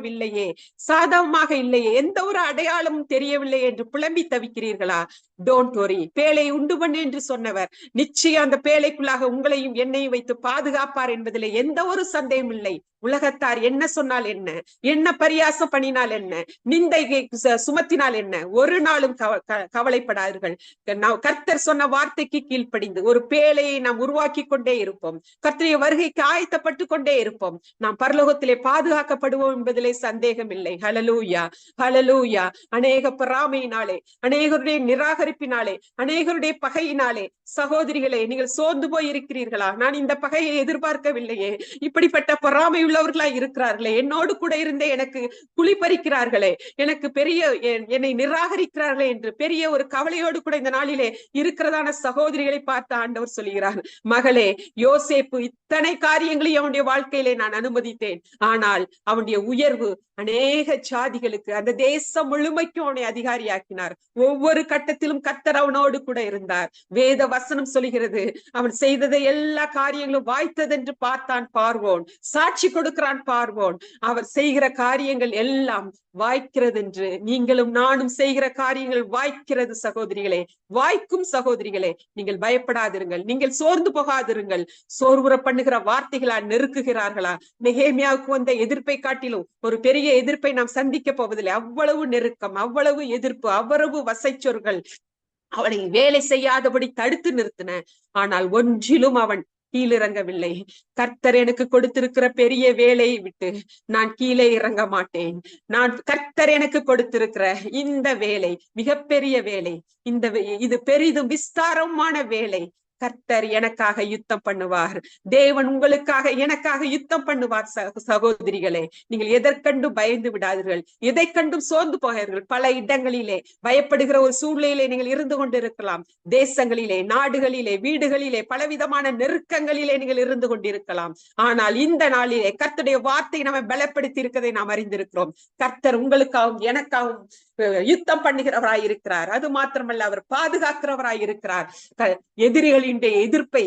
S1: இல்லையே, எந்த ஒரு அடையாளமும் தெரியவில்லை என்று புலம்பி தவிக்கிறீர்களா? Don't worry. பேழை உண்டு பண்ணு என்று சொன்னவர் நிச்சயம் அந்த பேழைக்குள்ளாக உங்களையும் என்னையும் வைத்து பாதுகாப்பார் என்பதிலே எந்த ஒரு சந்தேகம் இல்லை. உலகத்தார் என்ன சொன்னால் என்ன பரியாசம் பண்ணினால் என்ன, நிந்தை சுமத்தினால் என்ன, ஒரு நாளும் கவலைப்படாதீர்கள். கர்த்தர் சொன்ன வார்த்தைக்கு கீழ்ப்படிந்து ஒரு பேழையை நாம் உருவாக்கி கொண்டே இருப்போம். கர்த்தருடைய வருகைக்கு ஆயத்தப்பட்டு கொண்டே இருப்போம். நாம் பரலோகத்திலே பாதுகாக்கப்படுவோம் என்பதிலே சந்தேகம் இல்லை. ஹல்லேலூயா, ஹல்லேலூயா. அநேக பொறாமையினாலே, அநேகருடைய நிராகரிப்பினாலே, அநேகருடைய பகையினாலே சகோதரிகளே நீங்கள் சோர்ந்து போய் இருக்கிறீர்களா? நான் இந்த பகையை எதிர்பார்க்கவில்லையே, இப்படிப்பட்ட பொறாமை உள்ளவர்களா இருக்கிறார்களே, என்னோடு கூட இருந்தே எனக்கு குழி பறிக்கிறார்களே, எனக்கு என்னை நிராகரிக்கிறார்களே என்று பெரிய ஒரு கவலையோடு கூட இந்த நாளிலே இருக்கிறதான சகோதரிகளை பார்த்து ஆண்டவர் சொல்கிறார், மகளே, யோசேப்பு இத்தனை காரியங்களையும் அவனுடைய வாழ்க்கையிலே நான் அனுமதித்தேன். ஆனால் அவனுடைய உயர்வு அநேக ஜாதிகளுக்கு, அந்த தேசம் முழுமைக்கும் அவனை அதிகாரியாக்கினார். ஒவ்வொரு கட்டத்திலும் கர்த்தர் அவனோடு கூட இருந்தார். வேத வசனம் சொல்கிறது, அவன் செய்ததை எல்லா காரியங்களும் வாய்த்ததென்று பார்த்தான் பார்வோன், சாட்சி கொடுக்கிறான் பார்வோன். அவர் செய்கிற காரியங்கள் எல்லாம் வாய்க்கிறது என்று நீங்களும் நானும் செய்கிற காரியங்கள் வாய்க்கிறது சகோதரிகளே, வாய்க்கும் சகோதரிகளே. நீங்கள் பயப்படாதிருங்கள், நீங்கள் சோர்ந்து போகாதிருங்கள். சோர்வுற பண்ணுகிற வார்த்தைகளால் நெருக்குகிறார்களா? நெகேமியாவுக்கு வந்த எதிர்ப்பை காட்டிலும் ஒரு பெரிய எதிர்ப்பை நாம் சந்திக்க போவதில்லை. அவ்வளவு நெருக்கம், அவ்வளவு எதிர்ப்பு, அவ்வளவு வசைச்சொற்கள் அவனை வேலை செய்யாதபடி தடுத்து நிறுத்தின. ஆனால் ஒன்றிலும் அவன் கீழிறங்கவில்லை. கர்த்தர் எனக்கு கொடுத்திருக்கிற பெரிய வேலையை விட்டு நான் கீழே இறங்க மாட்டேன். கர்த்தர் எனக்கு கொடுத்திருக்கிற இந்த வேலை மிகப்பெரிய வேலை, இது பெரிதும் விஸ்தாரமான வேலை. கர்த்தர் எனக்காக யுத்தம் பண்ணுவார். தேவன் உங்களுக்காக எனக்காக யுத்தம் பண்ணுவார். சகோதரிகளே, நீங்கள் எதற்கண்டு பயந்து விடாதீர்கள், எதை கண்டும் சோர்ந்து போகிறீர்கள். பல இடங்களிலே பயப்படுகிற ஒரு சூழ்நிலையிலே நீங்கள் இருந்து கொண்டிருக்கலாம். தேசங்களிலே, நாடுகளிலே, வீடுகளிலே, பலவிதமான நெருக்கங்களிலே நீங்கள் இருந்து கொண்டிருக்கலாம். ஆனால் இந்த நாளிலே கர்த்தருடைய வார்த்தை நம்ம பலப்படுத்தி இருக்கிறதை நாம் அறிந்திருக்கிறோம். கர்த்தர் உங்களுக்காகவும் எனக்காகவும் யுத்தம் பண்ணுகிறவராய் இருக்கிறார். அது மாத்திரமல்ல, அவர் பாதுகாக்கிறவராய் இருக்கிறார். எதிரிகளின் எதிர்ப்பை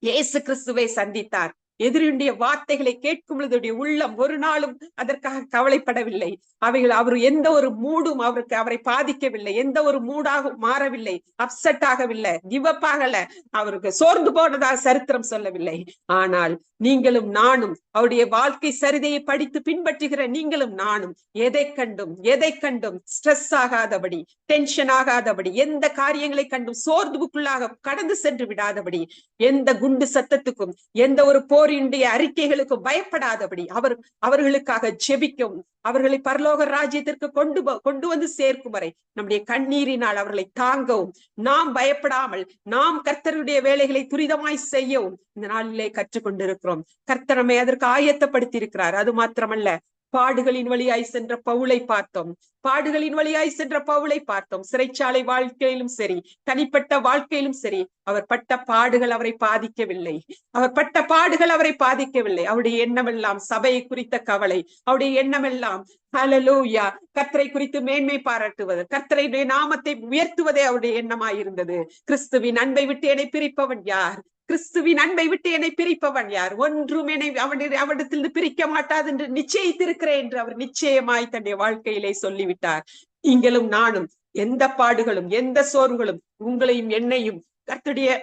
S1: இயேசு கிறிஸ்துவை சந்தித்தார். எதிரியுடைய வார்த்தைகளை கேட்கும் பொழுது உள்ளம் ஒரு நாளும் அதற்காக கவலைப்படவில்லை. அவர் எந்த ஒரு மூடும் அவரை பாதிக்கவில்லை, எந்த ஒரு மூடாக மாறவில்லை, அப்செட் ஆகவில்லை, கிவ் அப் ஆகல, அவருக்கு சோர்ந்து போனதாக சரித்திரம் சொல்லவில்லை. ஆனால் நீங்களும் நானும் அவருடைய வாழ்க்கை சரிதையை படித்து பின்பற்றுகிற நீங்களும் நானும் எதை கண்டும் ஸ்ட்ரெஸ் ஆகாதபடி, டென்ஷன் ஆகாதபடி, எந்த காரியங்களை கண்டும் சோர்வுக்குள்ளாக கடந்து சென்று விடாதபடி, எந்த குண்டு சத்தத்துக்கும், எந்த ஒரு போரினுடைய அறிக்கைகளுக்கும் பயப்படாதபடி அவர்களுக்காக ஜெபிக்கவும், அவர்களை பரலோக ராஜ்யத்திற்கு கொண்டு வந்து சேர்க்கும் வரை நம்முடைய கண்ணீரினால் அவர்களை தாங்கவும், நாம் பயப்படாமல் நாம் கர்த்தருடைய வேலைகளை துரிதமாய் செய்யவும் இந்த நாளிலே கற்றுக்கொண்டிருக்கிறோம். கர்த்தர் நம்மை அதற்கு ஆயத்தப்படுத்தி இருக்கிறார். அது மாத்திரமல்ல, பாடுகளின் வழியாய் சென்ற பவுலை பார்த்தோம். சிறைச்சாலை வாழ்க்கையிலும் சரி, தனிப்பட்ட வாழ்க்கையிலும் சரி, அவர் பட்ட பாடுகள் அவரை பாதிக்கவில்லை. அவருடைய எண்ணமெல்லாம் சபையை குறித்த கவலை, அவருடைய எண்ணமெல்லாம் ஹல்லேலூயா, கர்த்தரை குறித்து மேன்மை பாராட்டுவது, கர்த்தருடைய நாமத்தை உயர்த்துவதே அவருடைய எண்ணமாயிருந்தது. கிறிஸ்துவின் அன்பை விட்டு என்னை பிரிப்பவன் யார்? கிறிஸ்துவின் அன்பை விட்டு என்னை பிரிப்பவன் யார்? ஒன்றும் என்னை அவனிடத்திலிருந்து பிரிக்க மாட்டாது என்று நிச்சயித்திருக்கிறேன் என்று அவர் நிச்சயமாய் தன்னுடைய வாழ்க்கையிலே சொல்லிவிட்டார். நீங்களும் நானும் எந்த பாடுகளும் எந்த சோர்வுகளும் உங்களையும் என்னையும் கர்த்தருடைய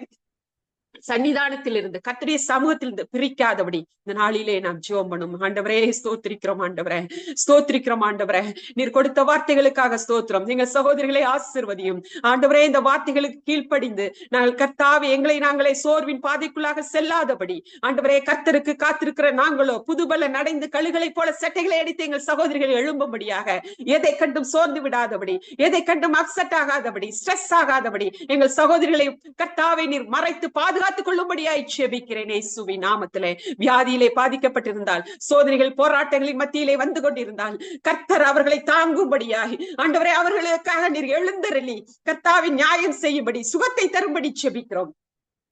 S1: சன்னிதானத்தில் இருந்து கர்த்தருடைய சமூகத்திலிருந்து பிரிக்காதபடி இந்த நாளிலே நாம் ஜெபம் பண்ணும். ஆண்டவரே ஸ்தோத்திரிக்கிறோம், ஆண்டவரே ஸ்தோத்திரிக்கிறோம், ஆண்டவரே நீர் கொடுத்த வார்த்தைகளுக்காக ஸ்தோத்திரம். எங்கள் சகோதரிகளை ஆசீர்வதியும் ஆண்டவரே. இந்த வார்த்தைகளுக்கு கீழ்ப்படிந்து நாங்கள் கர்த்தாவே எங்களை நாங்களே சோர்வின் பாதைக்குள்ளாக செல்லாதபடி ஆண்டவரே, கர்த்தருக்கு காத்திருக்கிற நாங்களோ புதுபல நடைந்து கழுகளை போல சட்டைகளை அடித்து எங்கள் சகோதரிகள் எழும்பும்படியாக, எதை கண்டும் சோர்ந்து விடாதபடி, எதை கண்டும் அப்செட் ஆகாதபடி, ஸ்ட்ரெஸ் ஆகாதபடி எங்கள் சகோதரிகளை கர்த்தாவே நீர் மறைத்து பாதுகாத்துக் கொள்ளும்படியாய் ஜெபிக்கிறேன் இயேசுவின் நாமத்திலே. வியாதியிலே பாதிக்கப்பட்டிருந்தால், சோதனைகள் போராட்டங்களின் மத்தியிலே வந்து கொண்டிருந்தால், கர்த்தர் அவர்களை தாங்கும்படியாய் ஆண்டவரே அவர்களுக்காக நீர் எழுந்தருளி கர்த்தாவின் நியாயம் செய்யும்படி, சுகத்தை தரும்படி ஜெபிக்கிறோம்.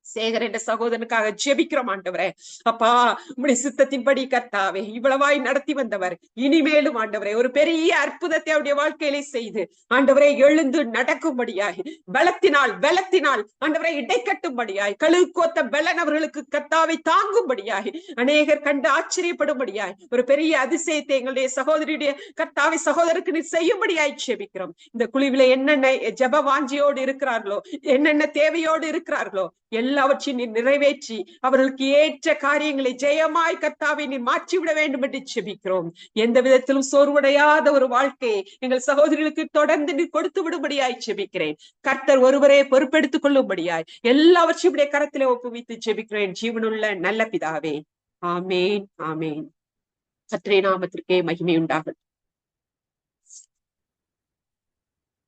S1: சேகர் என்ற சகோதரனுக்காக ஜெபிக்கிறோம் ஆண்டவரே. அப்பா, உம்முடைய சித்தத்தின்படி கர்த்தாவே இவ்வளவாய் நடத்தி வந்தவர் இனிமேலும் ஆண்டவரே ஒரு பெரிய அற்புதத்தை அவருடைய வாழ்க்கையிலே செய்து ஆண்டவரே எழுந்து நடக்கும்படியாய், பலத்தினால் ஆண்டவரை இடைக்கட்டும்படியாய், கழுகோத்த பலன் அவர்களுக்கு கர்த்தாவை தாங்கும்படியாய், அநேகர் கண்டு ஆச்சரியப்படும்படியாய் ஒரு பெரிய அதிசயத்தை எங்களுடைய சகோதரியுடைய கர்த்தாவை சகோதரருக்கு நீர் செய்யும்படியாய் ஜெபிக்கிறோம். இந்த குழுவில என்னென்ன ஜெப வாஞ்சியோடு இருக்கிறார்களோ, என்னென்ன தேவையோடு இருக்கிறார்களோ எல்லாவற்றையும் நீர் நிறைவேற்றி அவர்களுக்கு ஏற்ற காரியங்களை ஜெயமாய் கர்த்தாவை நீர் மாற்றிவிட வேண்டும் என்று ஜெபிக்கிறோம். எந்த விதத்திலும் சோர்வடையாத ஒரு வாழ்க்கையை எங்கள் சகோதரிகளுக்கு தொடர்ந்து நீர் கொடுத்து விடும்படியாய் ஜெபிக்கிறேன். கர்த்தர் ஒருவரே பொறுப்பெடுத்துக் கொள்ளும்படியாய் எல்லாவற்றையும் உடைய கரத்திலே ஒப்புவித்து ஜெபிக்கிறேன் ஜீவனுள்ள நல்ல பிதாவே. ஆமேன், ஆமேன். கர்த்தருடைய நாமத்திற்கே மகிமை உண்டாகட்டும்.